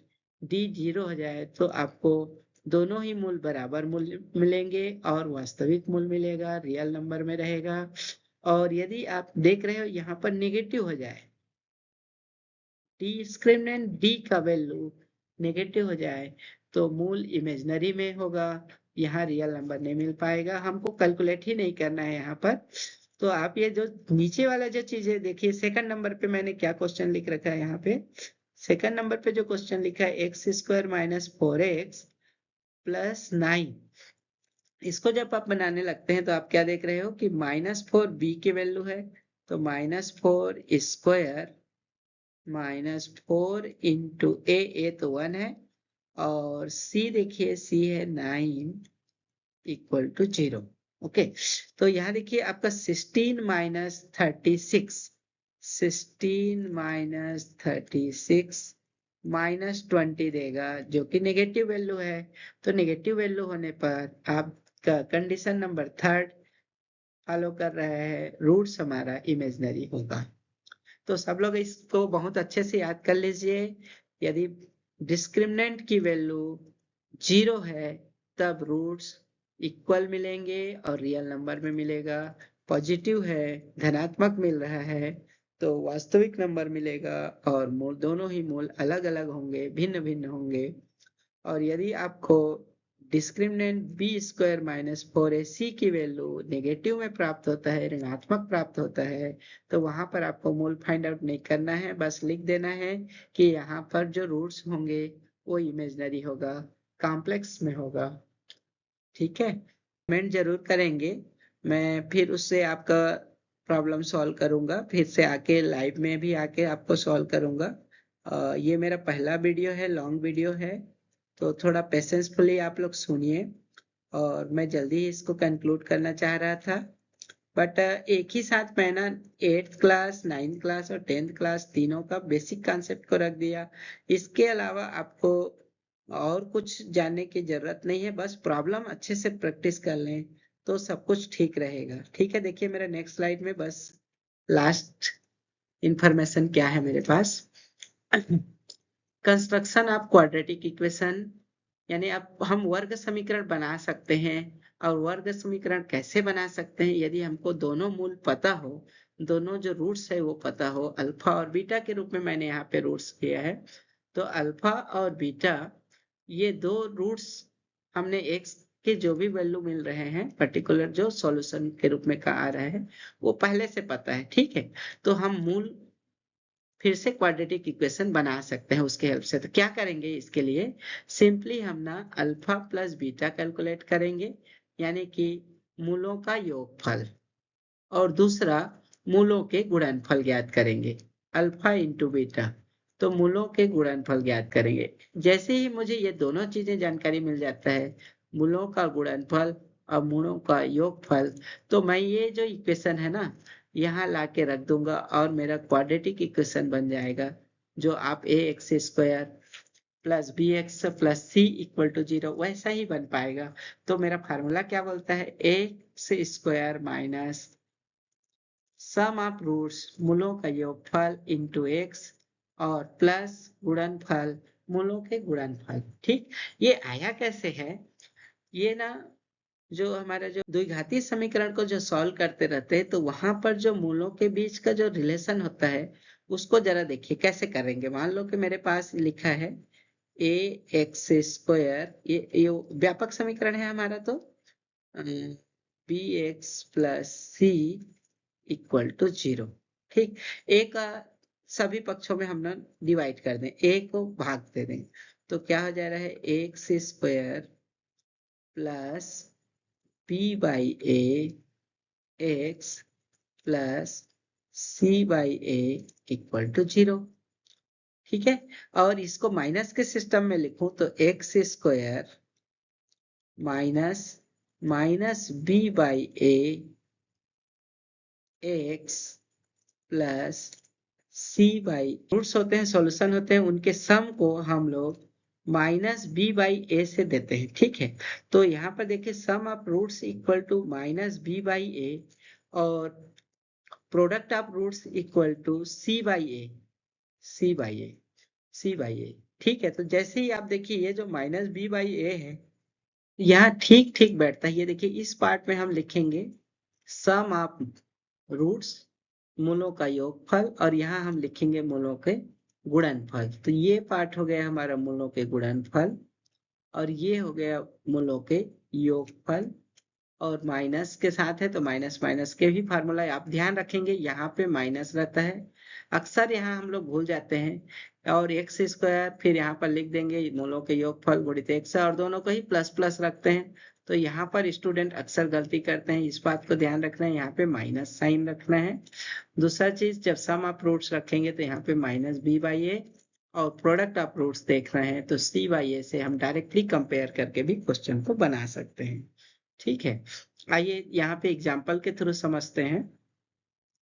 डी 0 हो जाए, तो आपको दोनों ही मूल बराबर मूल मिलेंगे और वास्तविक मूल मिलेगा, रियल नंबर में रहेगा। और यदि आप देख रहे हो यहाँ पर नेगेटिव हो जाए, डिस्क्रिमिनेंट डी का वैल्यू नेगेटिव हो जाए, तो मूल इमेजिनरी में होगा, यहाँ रियल नंबर नहीं मिल पाएगा, हमको कैलकुलेट ही नहीं करना है यहाँ पर। तो आप ये जो नीचे वाला जो चीज है देखिए, सेकंड नंबर पे मैंने क्या क्वेश्चन लिख रखा है, यहाँ पे सेकंड नंबर पे जो क्वेश्चन लिखा है x² माइनस 4x प्लस 9, इसको जब आप बनाने लगते हैं तो आप क्या देख रहे हो कि -4 b की वैल्यू है, तो -4² -4 इंटू ए तो 1 है, और c देखिए c है 9 इक्वल टू 0। ओके, तो यहाँ देखिए आपका 16 माइनस 36 माइनस 20 देगा, जो कि नेगेटिव वैल्यू है। तो नेगेटिव वैल्यू होने पर आपका कंडीशन नंबर 3 फॉलो कर रहा है, रूट्स हमारा इमेजिनरी होगा। तो सब लोग इसको बहुत अच्छे से याद कर लीजिए। यदि डिस्क्रिमिनेंट की वैल्यू 0 है तब रूट्स इक्वल मिलेंगे और रियल नंबर में मिलेगा। पॉजिटिव है, धनात्मक मिल रहा है, तो वास्तविक नंबर मिलेगा और मूल दोनों ही मूल अलग अलग होंगे, भिन्न भिन्न होंगे। और यदि आपको डिस्क्रिमिनेंट b² माइनस 4ac की वैल्यू नेगेटिव में प्राप्त होता है, ऋणात्मक प्राप्त होता है, तो वहां पर आपको मूल फाइंड आउट नहीं करना है, बस लिख देना है कि यहाँ पर जो रूट्स होंगे वो इमेजिनरी होगा, कॉम्प्लेक्स में होगा। ठीक है, कमेंट जरूर करेंगे, मैं फिर उससे आपका प्रॉब्लम सॉल्व करूंगा, फिर से आके लाइव में भी आके आपको सॉल्व करूंगा। ये मेरा पहला वीडियो है, लॉन्ग वीडियो है, तो थोड़ा पेशेंसफुली आप लोग सुनिए, और मैं जल्दी ही इसको कंक्लूड करना चाह रहा था, बट एक ही साथ मैं ना 8th क्लास, 9th क्लास और 10th क्लास तीनों का बेसिक कॉन्सेप्ट को रख दिया। इसके अलावा आपको और कुछ जानने की जरूरत नहीं है, बस प्रॉब्लम अच्छे से प्रैक्टिस कर लें तो सब कुछ ठीक रहेगा। ठीक है, देखिए मेरा नेक्स्ट स्लाइड में बस लास्ट इंफॉर्मेशन क्या है मेरे पास। कंस्ट्रक्शन ऑफ क्वाड्रेटिक इक्वेशन, यानी आप हम वर्ग समीकरण बना सकते हैं। और वर्ग समीकरण कैसे बना सकते हैं, यदि हमको दोनों मूल पता हो, दोनों जो रूट्स है वो पता हो, अल्फा और बीटा के रूप में मैंने यहाँ पे रूट्स किया है। तो अल्फा और बीटा ये दो रूट्स हमने x के जो भी वैल्यू मिल रहे हैं, पर्टिकुलर जो सॉल्यूशन के रूप में आ रहा है, वो पहले से पता है। ठीक है, तो हम मूल फिर से क्वाड्रेटिक इक्वेशन बना सकते हैं उसके हेल्प से। तो क्या करेंगे इसके लिए, सिंपली हम ना अल्फा प्लस बीटा कैलकुलेट करेंगे, यानी कि मूलों का योगफल, और दूसरा मूलों के गुणनफल ज्ञात करेंगे, अल्फा इंटू बीटा, तो मूलों के गुणनफल ज्ञात करेंगे। जैसे ही मुझे ये दोनों चीजें जानकारी मिल जाता है, मूलों का गुणनफल और मूलों का योगफल, तो मैं ये जो इक्वेशन है ना यहाँ ला के रख दूंगा और मेरा क्वाड्रेटिक इक्वेशन बन जाएगा, जो आप a x square plus b x plus c equal to 0 वैसा ही बन पाएगा। तो मेरा फार्मूला क्या बोलता है, x square minus sum of roots मूलों का योगफल इंटू एक्स और प्लस गुणनफल मूलों के गुणनफल। ठीक, ये आया कैसे है, ये ना जो हमारा जो द्विघाती समीकरण को जो सॉल्व करते रहते हैं तो वहां पर जो मूलों के बीच का जो रिलेशन होता है उसको जरा देखिए कैसे करेंगे। मान लो कि मेरे पास लिखा है ए एक्स स्क्वायर, ये व्यापक समीकरण है हमारा, तो b x plus c equal to 0। ठीक, ए का सभी पक्षों में हम ना डिवाइड कर दें, ए को भाग दे दें, तो क्या हो जा रहा है x square plus b by a x plus c by a equal to 0। ठीक है, और इसको माइनस के सिस्टम में लिखूं तो x square minus minus b by a x plus c by, roots होते हैं सॉल्यूशन होते हैं, उनके सम को हम लोग माइनस बी बाई ए से देते हैं। ठीक है, तो यहाँ पर देखिए sum of roots equal to minus b by a और product of roots equal to c by a, c by a, c by a. ठीक है, तो जैसे ही आप देखिए ये जो माइनस बी बाई ए है यहाँ ठीक ठीक बैठता है। ये देखिए इस पार्ट में हम लिखेंगे सम ऑफ रूट्स मूलों का योगफल और यहाँ हम लिखेंगे मूलों के गुणनफल। तो ये पार्ट हो गया हमारा मूलों के गुणनफल और ये हो गया मूलों के योगफल, और माइनस के साथ है तो माइनस माइनस के भी फार्मूला आप ध्यान रखेंगे, यहाँ पे माइनस रहता है, अक्सर यहाँ हम लोग भूल जाते हैं, और एक्स स्क्वायर फिर यहाँ पर लिख देंगे मूलों के योगफल गुणित एक्स और दोनों को ही प्लस प्लस रखते हैं। तो यहाँ पर स्टूडेंट अक्सर गलती करते हैं, इस बात को ध्यान रखना है, यहाँ पे माइनस साइन रखना है। दूसरा चीज, जब सम ऑफ रूट्स रखेंगे तो यहाँ पे माइनस बी बाई ए और प्रोडक्ट ऑफ रूट्स देख रहे हैं तो सी बाई ए से हम डायरेक्टली कंपेयर करके भी क्वेश्चन को बना सकते हैं। ठीक है, आइए यहाँ पे एग्जाम्पल के थ्रू समझते हैं।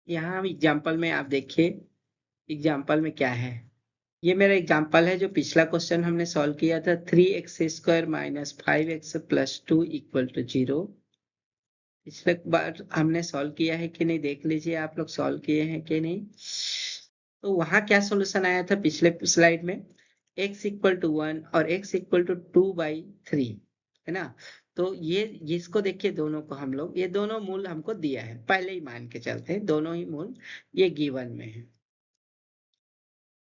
यहाँ हम एग्जाम्पल में आप देखिए एग्जाम्पल में क्या है, ये मेरा एग्जाम्पल है जो पिछला क्वेश्चन हमने सॉल्व किया था, 3x square minus 5x plus 2 equal to 0। पिछले बार हमने सॉल्व किया है कि नहीं देख लीजिए, आप लोग सॉल्व किए हैं कि नहीं। तो वहां क्या सॉल्यूशन आया था पिछले स्लाइड में, x इक्वल टू 1 और x इक्वल टू 2/3 है ना। तो ये जिसको देखिए दोनों को हम लोग, ये दोनों मूल हमको दिया है, पहले ही मान के चलते हैं दोनों ही मूल ये गिवन में है,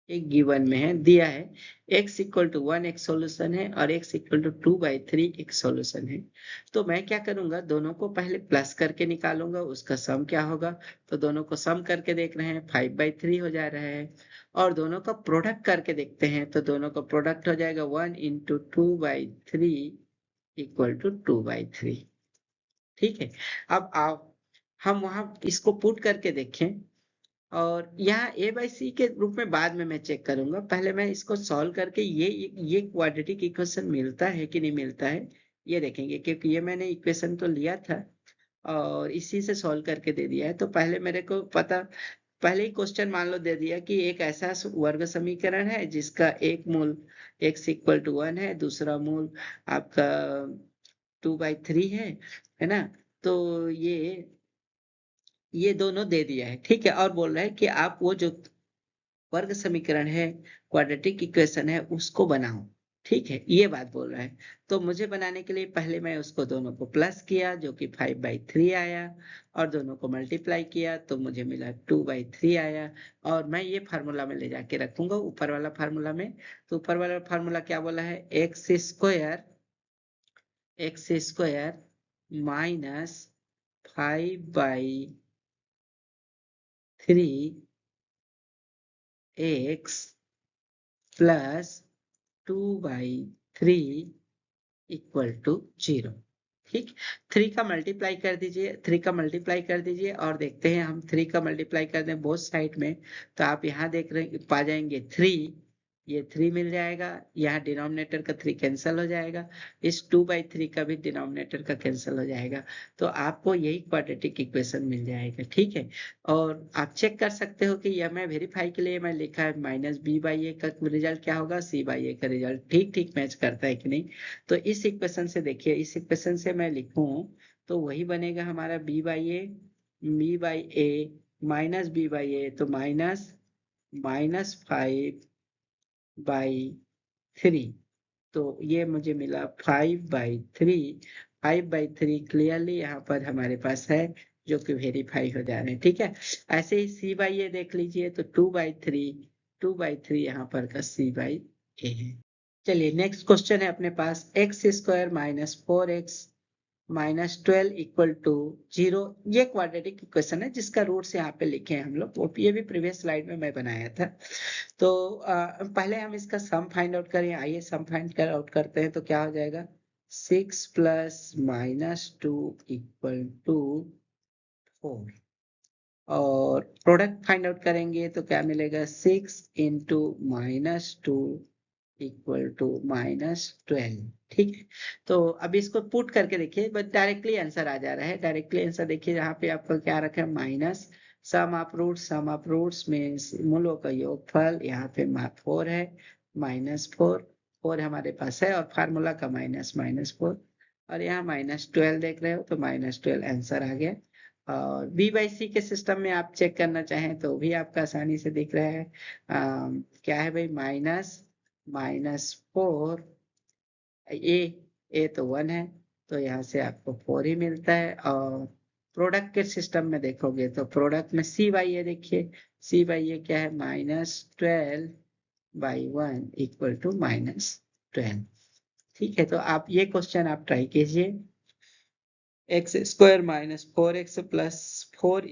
एक गिवन में है दिया है। x इक्वल टू 1 एक सॉल्यूशन है और x इक्वल टू 2/3 एक सॉल्यूशन है। तो मैं क्या करूंगा, दोनों को पहले प्लस करके निकालूंगा, उसका सम क्या होगा, तो दोनों को सम करके देख रहे हैं 5/3 हो जा रहा है, और दोनों का प्रोडक्ट करके देखते हैं तो दोनों का प्रोडक्ट हो जाएगा 1 इंटू 2/3 इक्वल टू 2/3। ठीक है, अब आप हम वहां इसको पुट करके देखें, और यहाँ ए बाई सी के रूप में बाद में मैं चेक करूंगा, पहले मैं इसको सॉल्व करके ये क्वाड्रेटिक इक्वेशन मिलता है कि नहीं मिलता है ये देखेंगे, क्योंकि ये मैंने इक्वेशन तो लिया था और इसी से सॉल्व करके दे दिया है। तो पहले मेरे को पता, पहले ही क्वेश्चन मान लो दे दिया कि एक ऐसा वर्ग समीकरण है जिसका एक मूल x इक्वल टू 1 है, दूसरा मूल आपका 2/3 है ना। तो ये दोनों दे दिया है, ठीक है, और बोल रहा है कि आप वो जो वर्ग समीकरण है क्वाड्रेटिक इक्वेशन है उसको बनाओ। ठीक है, ये बात बोल रहा है। तो मुझे बनाने के लिए पहले मैं उसको दोनों को प्लस किया जो कि 5/3 आया, और दोनों को मल्टीप्लाई किया तो मुझे मिला 2/3 आया, और मैं ये फार्मूला में ले जाके रखूंगा ऊपर वाला फार्मूला में। तो ऊपर वाला फार्मूला क्या बोला है, x square minus 5/3 x plus 2/3 equal to 0। ठीक, 3 का मल्टीप्लाई कर दीजिए, 3 का मल्टीप्लाई कर दीजिए और देखते हैं हम 3 का मल्टीप्लाई कर दें बोथ साइड में, तो आप यहाँ देख रहे हैं पा जाएंगे 3, ये 3 मिल जाएगा, यहाँ डिनोमिनेटर का 3 कैंसिल हो जाएगा, इस 2/3 का भी डिनोमिनेटर का कैंसिल हो जाएगा, तो आपको यही क्वाड्रेटिक इक्वेशन मिल जाएगा। ठीक है, और आप चेक कर सकते हो कि यह मैं वेरीफाई के लिए मैं लिखा है -b/a का रिजल्ट क्या होगा, c/a का रिजल्ट ठीक ठीक मैच करता है कि नहीं। तो इस इक्वेशन से देखिए, इस इक्वेशन से मैं लिखूं तो वही बनेगा हमारा b/a माइनस b/a, तो -5/3, तो ये मुझे मिला 5/3, 5/3 क्लियरली यहाँ पर हमारे पास है जो कि वेरीफाई हो जा रहे हैं। ठीक है, ऐसे ही c/a देख लीजिए तो 2/3 यहाँ पर का c/a है। चलिए नेक्स्ट क्वेश्चन है अपने पास, x² minus 4x minus 12 equal to 0। ये क्वाड्रेटिक इक्वेशन है जिसका रूट्स यहाँ पे लिखे हैं हम लोग, ये भी प्रीवियस स्लाइड में मैं बनाया था। तो पहले हम इसका सम फाइंड आउट करें, आइए सम फाइंड आउट करते हैं, तो क्या हो जाएगा 6 प्लस -2 इक्वल टू 4, और प्रोडक्ट फाइंड आउट करेंगे तो क्या मिलेगा 6 इंटू -2 इक्वल टू -12। ठीक है, तो अब इसको पुट करके देखिए, बस डायरेक्टली आंसर आ जा रहा है। डायरेक्टली आंसर देखिए, यहाँ पे आपका क्या रखा है माइनस सम ऑफ रूट्स में मूलों का योगफल, यहाँ पे 4 है, -4 हमारे पास है, और फार्मूला का -4, और यहाँ -12 देख रहे हो तो -12 आंसर आ गया। और b/c के सिस्टम में आप चेक करना चाहें तो भी आपका आसानी से दिख रहा है, क्या है भाई -4, ए तो 1 है, तो यहाँ से आपको 4 ही मिलता है। और प्रोडक्ट के सिस्टम में देखोगे तो प्रोडक्ट में c/a देखिए, c/a क्या है -12/1 इक्वल टू -12। ठीक है, तो आप ये क्वेश्चन आप ट्राई कीजिए, x² minus 4x plus 4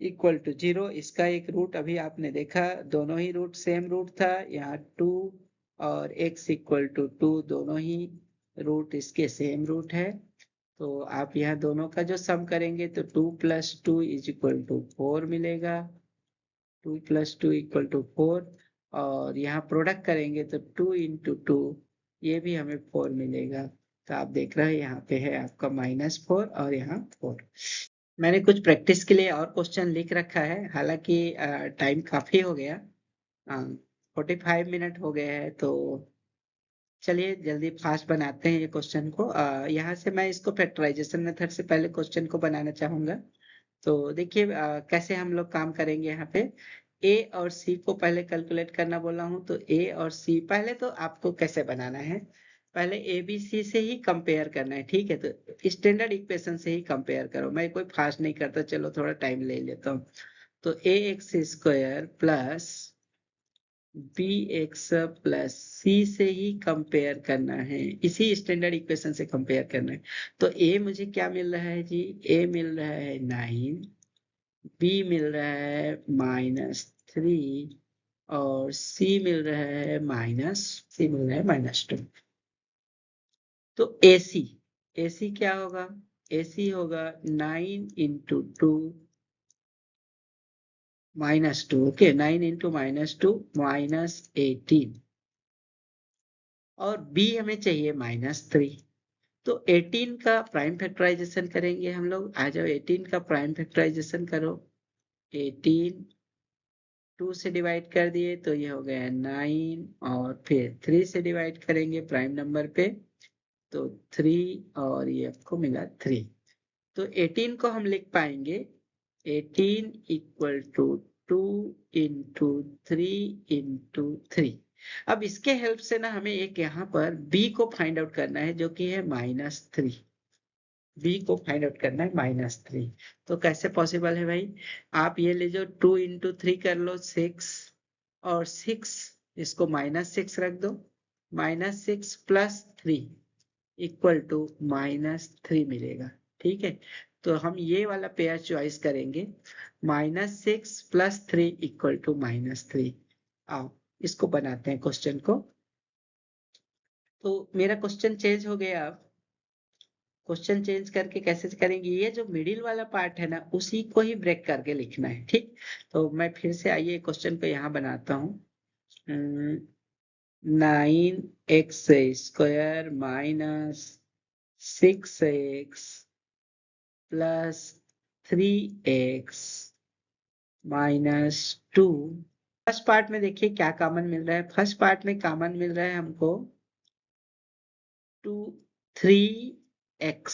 equal to 0, इसका एक रूट अभी आपने देखा, दोनों ही रूट सेम रूट था, यहाँ 2 और x इक्वल टू 2 दोनों ही रूट इसके सेम रूट है, तो आप यहाँ दोनों का जो सम करेंगे तो 2 + 2 इज इक्वल टू 4 मिलेगा, 2 + 2 इक्वल टू 4, और यहाँ प्रोडक्ट करेंगे तो 2 × 2 ये भी हमें 4 मिलेगा, तो आप देख रहे हैं यहाँ पे है आपका -4 और यहाँ 4। मैंने कुछ प्रैक्टिस के लिए और क्वेश्चन लिख रखा है, हालांकि टाइम काफी हो गया, 45 मिनट हो गए हैं, तो चलिए जल्दी फास्ट बनाते हैं ये क्वेश्चन को। यहाँ से मैं इसको फैक्टराइजेशन मेथड से पहले क्वेश्चन को बनाना चाहूंगा। तो देखिए कैसे हम लोग काम करेंगे, यहाँ पे ए और सी को पहले कैलकुलेट करना बोला हूं, तो ए और सी पहले तो आपको कैसे बनाना है, पहले ए बी सी से ही कंपेयर करना है। ठीक है, तो स्टैंडर्ड इक्वेशन से ही कंपेयर करो, मैं कोई फास्ट नहीं करता, चलो थोड़ा टाइम ले लेता हूँ। तो ax² plus bx plus c से ही कंपेयर करना है, इसी स्टैंडर्ड इक्वेशन से कंपेयर करना है। तो a मुझे क्या मिल रहा है जी, a मिल रहा है 9, b मिल रहा है -3, और c मिल रहा है -2। तो AC क्या होगा, AC होगा 9 × 2 -2, ओके 9 × -2 -18, और B हमें चाहिए -3। तो 18 का प्राइम फैक्टराइजेशन करेंगे हम लोग, आ जाओ 18 का प्राइम फैक्टराइजेशन करो, 18 2 से डिवाइड कर दिए तो ये हो गया 9, और फिर 3 से डिवाइड करेंगे प्राइम नंबर पे तो 3, और ये आपको मिला 3। तो 18 को हम लिख पाएंगे 18 इक्वल टू 2 × 3 × 3। अब इसके हेल्प से ना हमें एक यहाँ पर b को फाइंड आउट करना है जो कि है -3, b को फाइंड आउट करना है -3। तो कैसे पॉसिबल है भाई, आप ये ले जो 2 × 3 कर लो 6, और 6 इसको -6 रख दो, -6 + 3 इक्वल टू -3 मिलेगा। ठीक है, तो हम ये वाला पेयर चॉइस करेंगे, -6 + 3 इक्वल टू -3। आओ इसको बनाते हैं क्वेश्चन को। तो मेरा क्वेश्चन चेंज हो गया अब, क्वेश्चन चेंज करके कैसे करेंगे, ये जो मिडिल वाला पार्ट है ना उसी को ही ब्रेक करके लिखना है। ठीक, तो मैं फिर से आइए क्वेश्चन को यहाँ बनाता हूँ। 9x² minus 6x plus 3x minus 2। First part में देखिए क्या कॉमन मिल रहा है। फर्स्ट पार्ट में कॉमन मिल रहा है हमको 3x,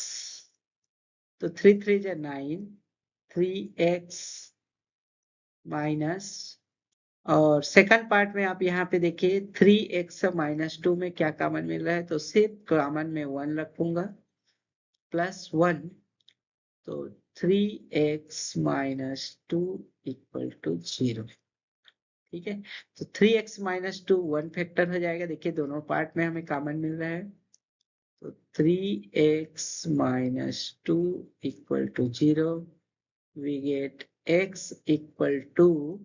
तो 3 3 जा 9, 3x माइनस, और सेकंड पार्ट में आप यहाँ पे देखिए 3x माइनस 2 में क्या कॉमन मिल रहा है, तो सिर्फ कॉमन में 1 रखूंगा प्लस 1, तो 3x माइनस 2 इक्वल टू 0। ठीक है, तो 3x माइनस 2 1 फैक्टर हो जाएगा। देखिए दोनों पार्ट में हमें कॉमन मिल रहा है, तो 3x minus 2 equal to 0। We get x equal to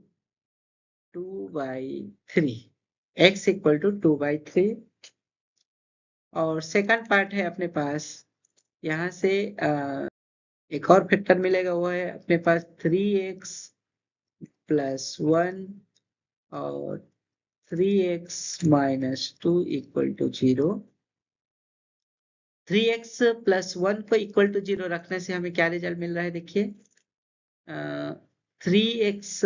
2/3, x equal to 2/3। और सेकंड पार्ट है अपने पास, यहाँ से एक और फैक्टर मिलेगा, वो है अपने पास 3x प्लस 1 और 3x minus 2 equal to 0। 3x plus 1 को इक्वल टू 0 रखने से हमें क्या रिजल्ट मिल रहा है, देखिए 3x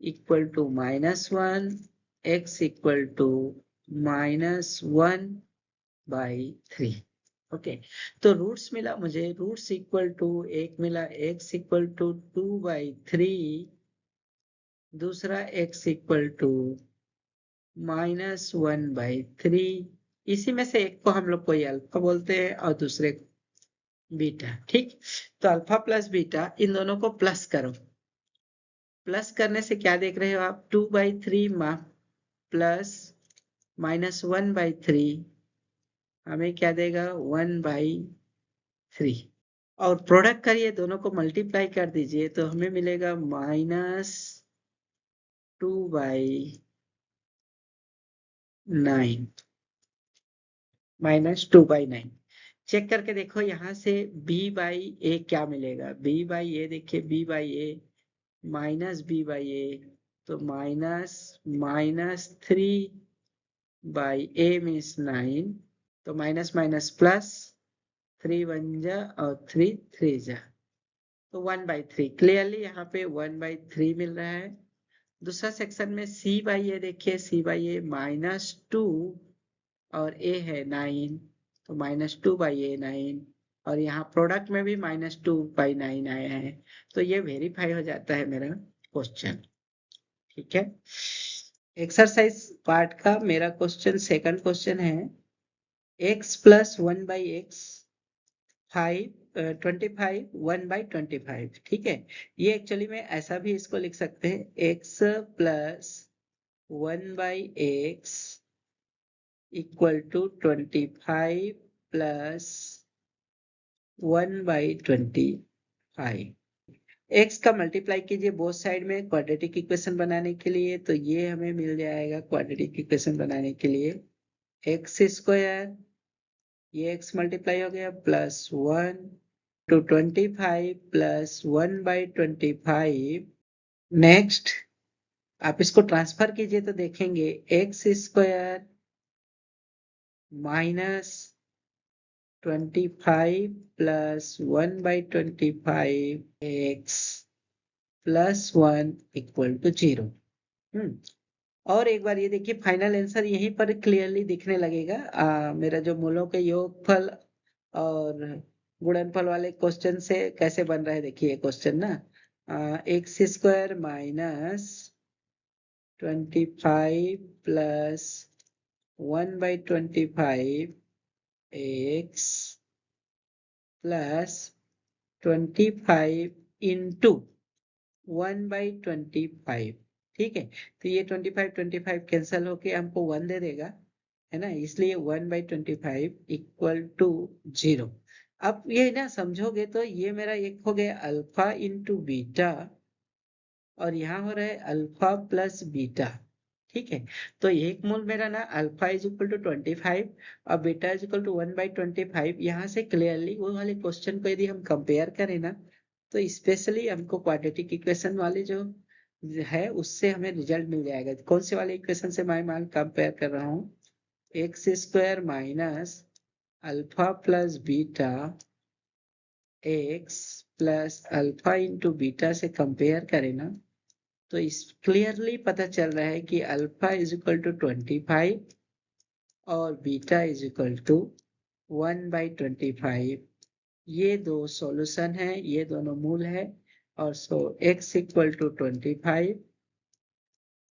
equal to minus 1, x equal to minus 1/3। Okay, तो रूट्स मिला मुझे, रूट्स इक्वल टू, एक मिला x इक्वल टू 2/3, दूसरा x इक्वल टू माइनस 1/3। इसी में से एक को हम लोग कोई अल्फा बोलते हैं और दूसरे को बीटा। ठीक, तो अल्फा प्लस बीटा इन दोनों को प्लस करो। प्लस करने से क्या देख रहे हो आप, 2/3 प्लस माइनस 1/3 हमें क्या देगा, 1/3। और प्रोडक्ट करिए, दोनों को मल्टीप्लाई कर दीजिए तो हमें मिलेगा माइनस 2/9, माइनस 2/9। चेक करके देखो यहाँ से b/a क्या मिलेगा, b/a देखिए, b/a माइनस b/a, तो माइनस 3/a मीन्स 9, तो माइनस माइनस प्लस, 3 1 जा और 3 3 जा, तो 1/3। क्लियरली यहाँ पे 1/3 मिल रहा है। दूसरा सेक्शन में c/a देखिए, c/a माइनस 2 और a है 9, तो माइनस 2/a 9, और यहाँ प्रोडक्ट में भी माइनस 2/9 आया है, तो ये वेरीफाई हो जाता है मेरा क्वेश्चन। ठीक है, एक्सरसाइज पार्ट का मेरा क्वेश्चन, सेकंड क्वेश्चन है x प्लस 1/x 25 1/25। ठीक है, ये एक्चुअली में ऐसा भी इसको लिख सकते हैं, x plus 1/x equal to 25 plus 1/25। x का मल्टीप्लाई कीजिए बोथ साइड में क्वाड्रेटिक इक्वेशन बनाने के लिए, तो ये हमें मिल जाएगा क्वाड्रेटिक इक्वेशन बनाने के लिए x², ये x मल्टीप्लाई हो गया प्लस 1 to 25 प्लस 1/25। नेक्स्ट आप इसको ट्रांसफर कीजिए तो देखेंगे x² minus 25 plus 1/25 x plus 1 equal to 0। और एक बार ये देखिए, फाइनल आंसर यहीं पर क्लियरली दिखने लगेगा। मेरा जो मूलों के योगफल और गुणनफल वाले क्वेश्चन से कैसे बन रहा है, देखिए क्वेश्चन ना, x² minus 25 plus 1/25 x plus 25 into 1/25। ठीक है, तो ये 25 कैंसल होके हमको 1 दे देगा, है ना, इसलिए 1/25 इक्वल टू 0। अब ये ना समझोगे तो ये मेरा एक हो गया अल्फा इंटू बीटा, और यहाँ हो रहा है अल्फा प्लस बीटा। ठीक है। तो एक मोल मेरा ना अल्फा इज इक्वल टू 25 और बीटा इज इक्वल टू 1/25। यहाँ से क्लियरली वो वाले क्वेश्चन को यदि हम कंपेयर करें ना, तो स्पेशली हमको क्वाड्रेटिक इक्वेशन वाले जो है उससे हमें रिजल्ट मिल जाएगा। कौन से वाले इक्वेशन से मैं मान कंपेयर कर रहा हूँ? X square minus alpha plus beta x plus alpha into beta से कंपेयर करें ना, तो इस क्लियरली पता चल रहा है कि अल्फा इज इक्वल टू 25 और बीटा इज इक्वल टू 1/25। ये दो सॉल्यूशन है, ये दोनों मूल है। और सो x इक्वल टू 25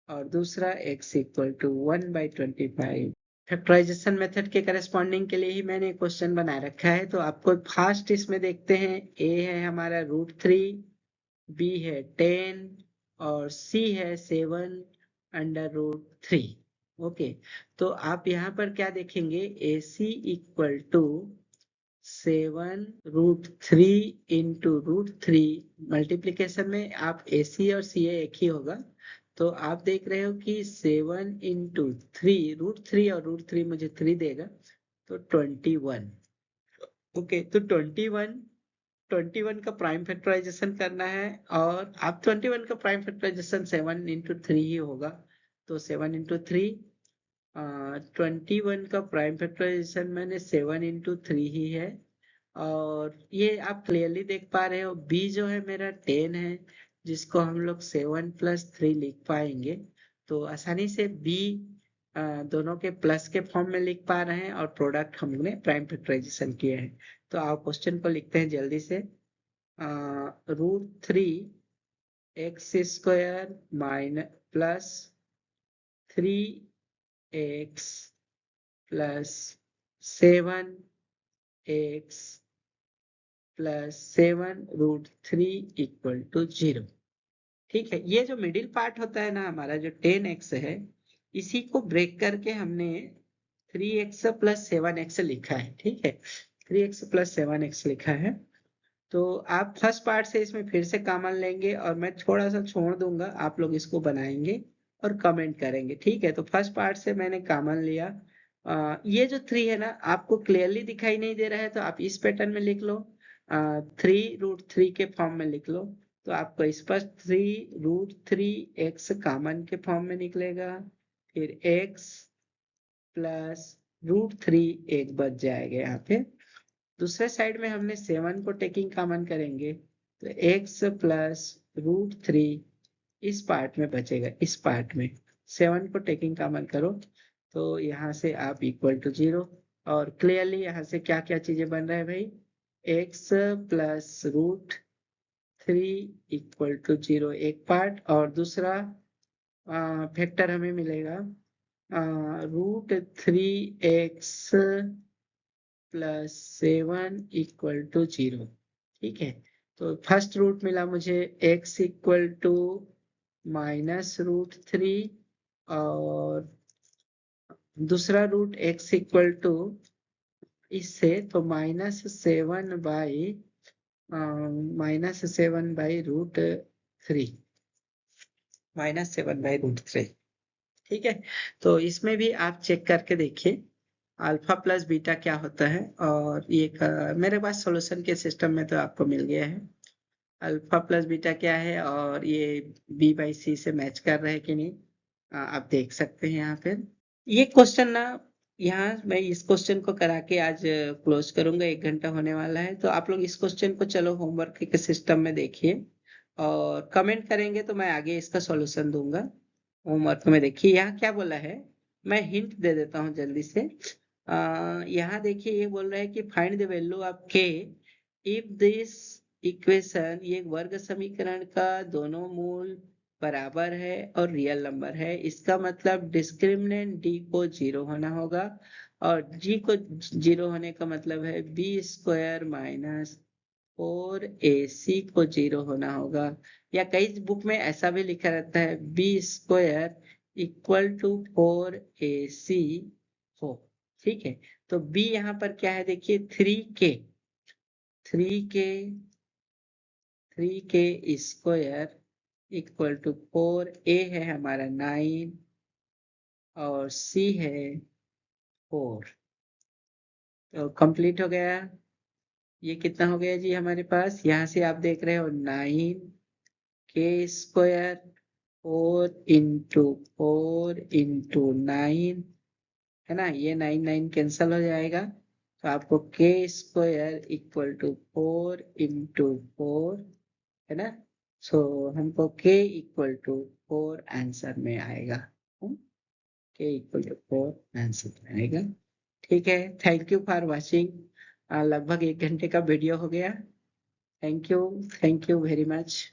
और दूसरा x equal to 1/25। Factorization method के करस्पॉन्डिंग के लिए ही मैंने क्वेश्चन बना रखा है। तो आपको फास्ट इसमें देखते हैं, a है हमारा √3, b है 10 और c है 7/√3। ओके, तो आप यहाँ पर क्या देखेंगे, AC equal to 7√3 into √3। Multiplication में आप AC और CA एक ही होगा। तो आप देख रहे हो कि 7 इंटू 3, √3 और √3 मुझे 3 देगा, तो 21। ओके, तो 21 का प्राइम फैक्टराइजेशन करना है और आप 21 का प्राइम फैक्टराइजेशन 7 इंटू 3 ही होगा। तो 7 इंटू 3, 21 का प्राइम फैक्टराइजेशन मैंने 7 इंटू 3 ही है। और ये आप क्लियरली देख पा रहे हो, b जो है मेरा 10 है, जिसको हम लोग 7 + 3 लिख पाएंगे। तो आसानी से b दोनों के प्लस के फॉर्म में लिख पा रहे हैं और प्रोडक्ट हमने प्राइम फैक्टराइजेशन किए हैं। तो आप क्वेश्चन को लिखते हैं जल्दी से। √3 x² plus 3x plus 7x plus 7√3 equal to 0। ठीक है, ये जो मिडिल पार्ट होता है ना हमारा, जो 10x है, इसी को ब्रेक करके हमने 3x प्लस 7x लिखा है। ठीक है, 3x प्लस 7x लिखा है। तो आप फर्स्ट पार्ट से इसमें फिर से कॉमन लेंगे और मैं थोड़ा सा छोड़ दूंगा, आप लोग इसको बनाएंगे और कमेंट करेंगे। ठीक है, तो फर्स्ट पार्ट से मैंने कॉमन लिया। ये जो 3 है ना, आपको क्लियरली दिखाई नहीं दे रहा है, तो आप इस पैटर्न में लिख लो, 3√3 के फॉर्म में लिख लो। तो आपको स्पष्ट 3√3x कॉमन के फॉर्म में निकलेगा, फिर x प्लस √3 एक बच जाएगा यहाँ पे। दूसरे साइड में हमने 7 को टेकिंग कॉमन करेंगे, तो x प्लस √3 इस पार्ट में बचेगा। इस पार्ट में 7 को टेकिंग कॉमन करो, तो यहाँ से आप इक्वल टू 0। और क्लियरली यहाँ से क्या क्या चीजें बन रहा है भाई, x प्लस √3 इक्वल टू 0 एक पार्ट, और दूसरा फैक्टर हमें मिलेगा √3x प्लस 7 इक्वल टू 0। ठीक है, तो फर्स्ट रूट मिला मुझे x इक्वल टू -√3 और दूसरा रूट x इक्वल टू इससे, तो -7/√3, -7/√3। ठीक है, तो इसमें भी आप चेक करके देखिए अल्फा प्लस बीटा क्या होता है। और ये मेरे पास सॉल्यूशन के सिस्टम में तो आपको मिल गया है अल्फा प्लस बीटा क्या है, और ये b/c से मैच कर रहे हैं कि नहीं, आप देख सकते हैं यहाँ पे। ये क्वेश्चन ना, यहाँ मैं इस क्वेश्चन को करा के आज क्लोज करूंगा, 1 घंटा होने वाला है। तो आप लोग इस क्वेश्चन को चलो होमवर्क के सिस्टम में देखिए और कमेंट करेंगे तो मैं आगे इसका सॉल्यूशन दूंगा। होमवर्क में देखिए यहाँ क्या बोला है, मैं हिंट दे देता हूँ जल्दी से। यहाँ देखिए ये बोल रहा है कि find the value of k if this equation, ये वर्ग समीकरण का दोनों मूल बराबर है और रियल नंबर है। इसका मतलब डिस्क्रिमिनेंट d को 0 होना होगा और g को 0 होने का मतलब है b² माइनस 4ac को 0 होना होगा। या कई बुक में ऐसा भी लिखा रहता है b² इक्वल टू 4ac हो। ठीक है, तो b यहाँ पर क्या है देखिए 3k, 3k square equal to 4, a है हमारा 9 और C है 4। तो कंप्लीट हो गया। ये कितना हो गया जी हमारे पास? यहाँ से आप देख रहे हो 9k² 4 × 4 × 9 है ना। ये 9 कैंसल हो जाएगा, तो आपको k² = 4 × 4 है ना। सो हमको k = 4 आंसर में आएगा। k = 4 आंसर में आएगा। ठीक है, थैंक यू फॉर वॉचिंग। लगभग 1 घंटे का वीडियो हो गया। Thank you very much.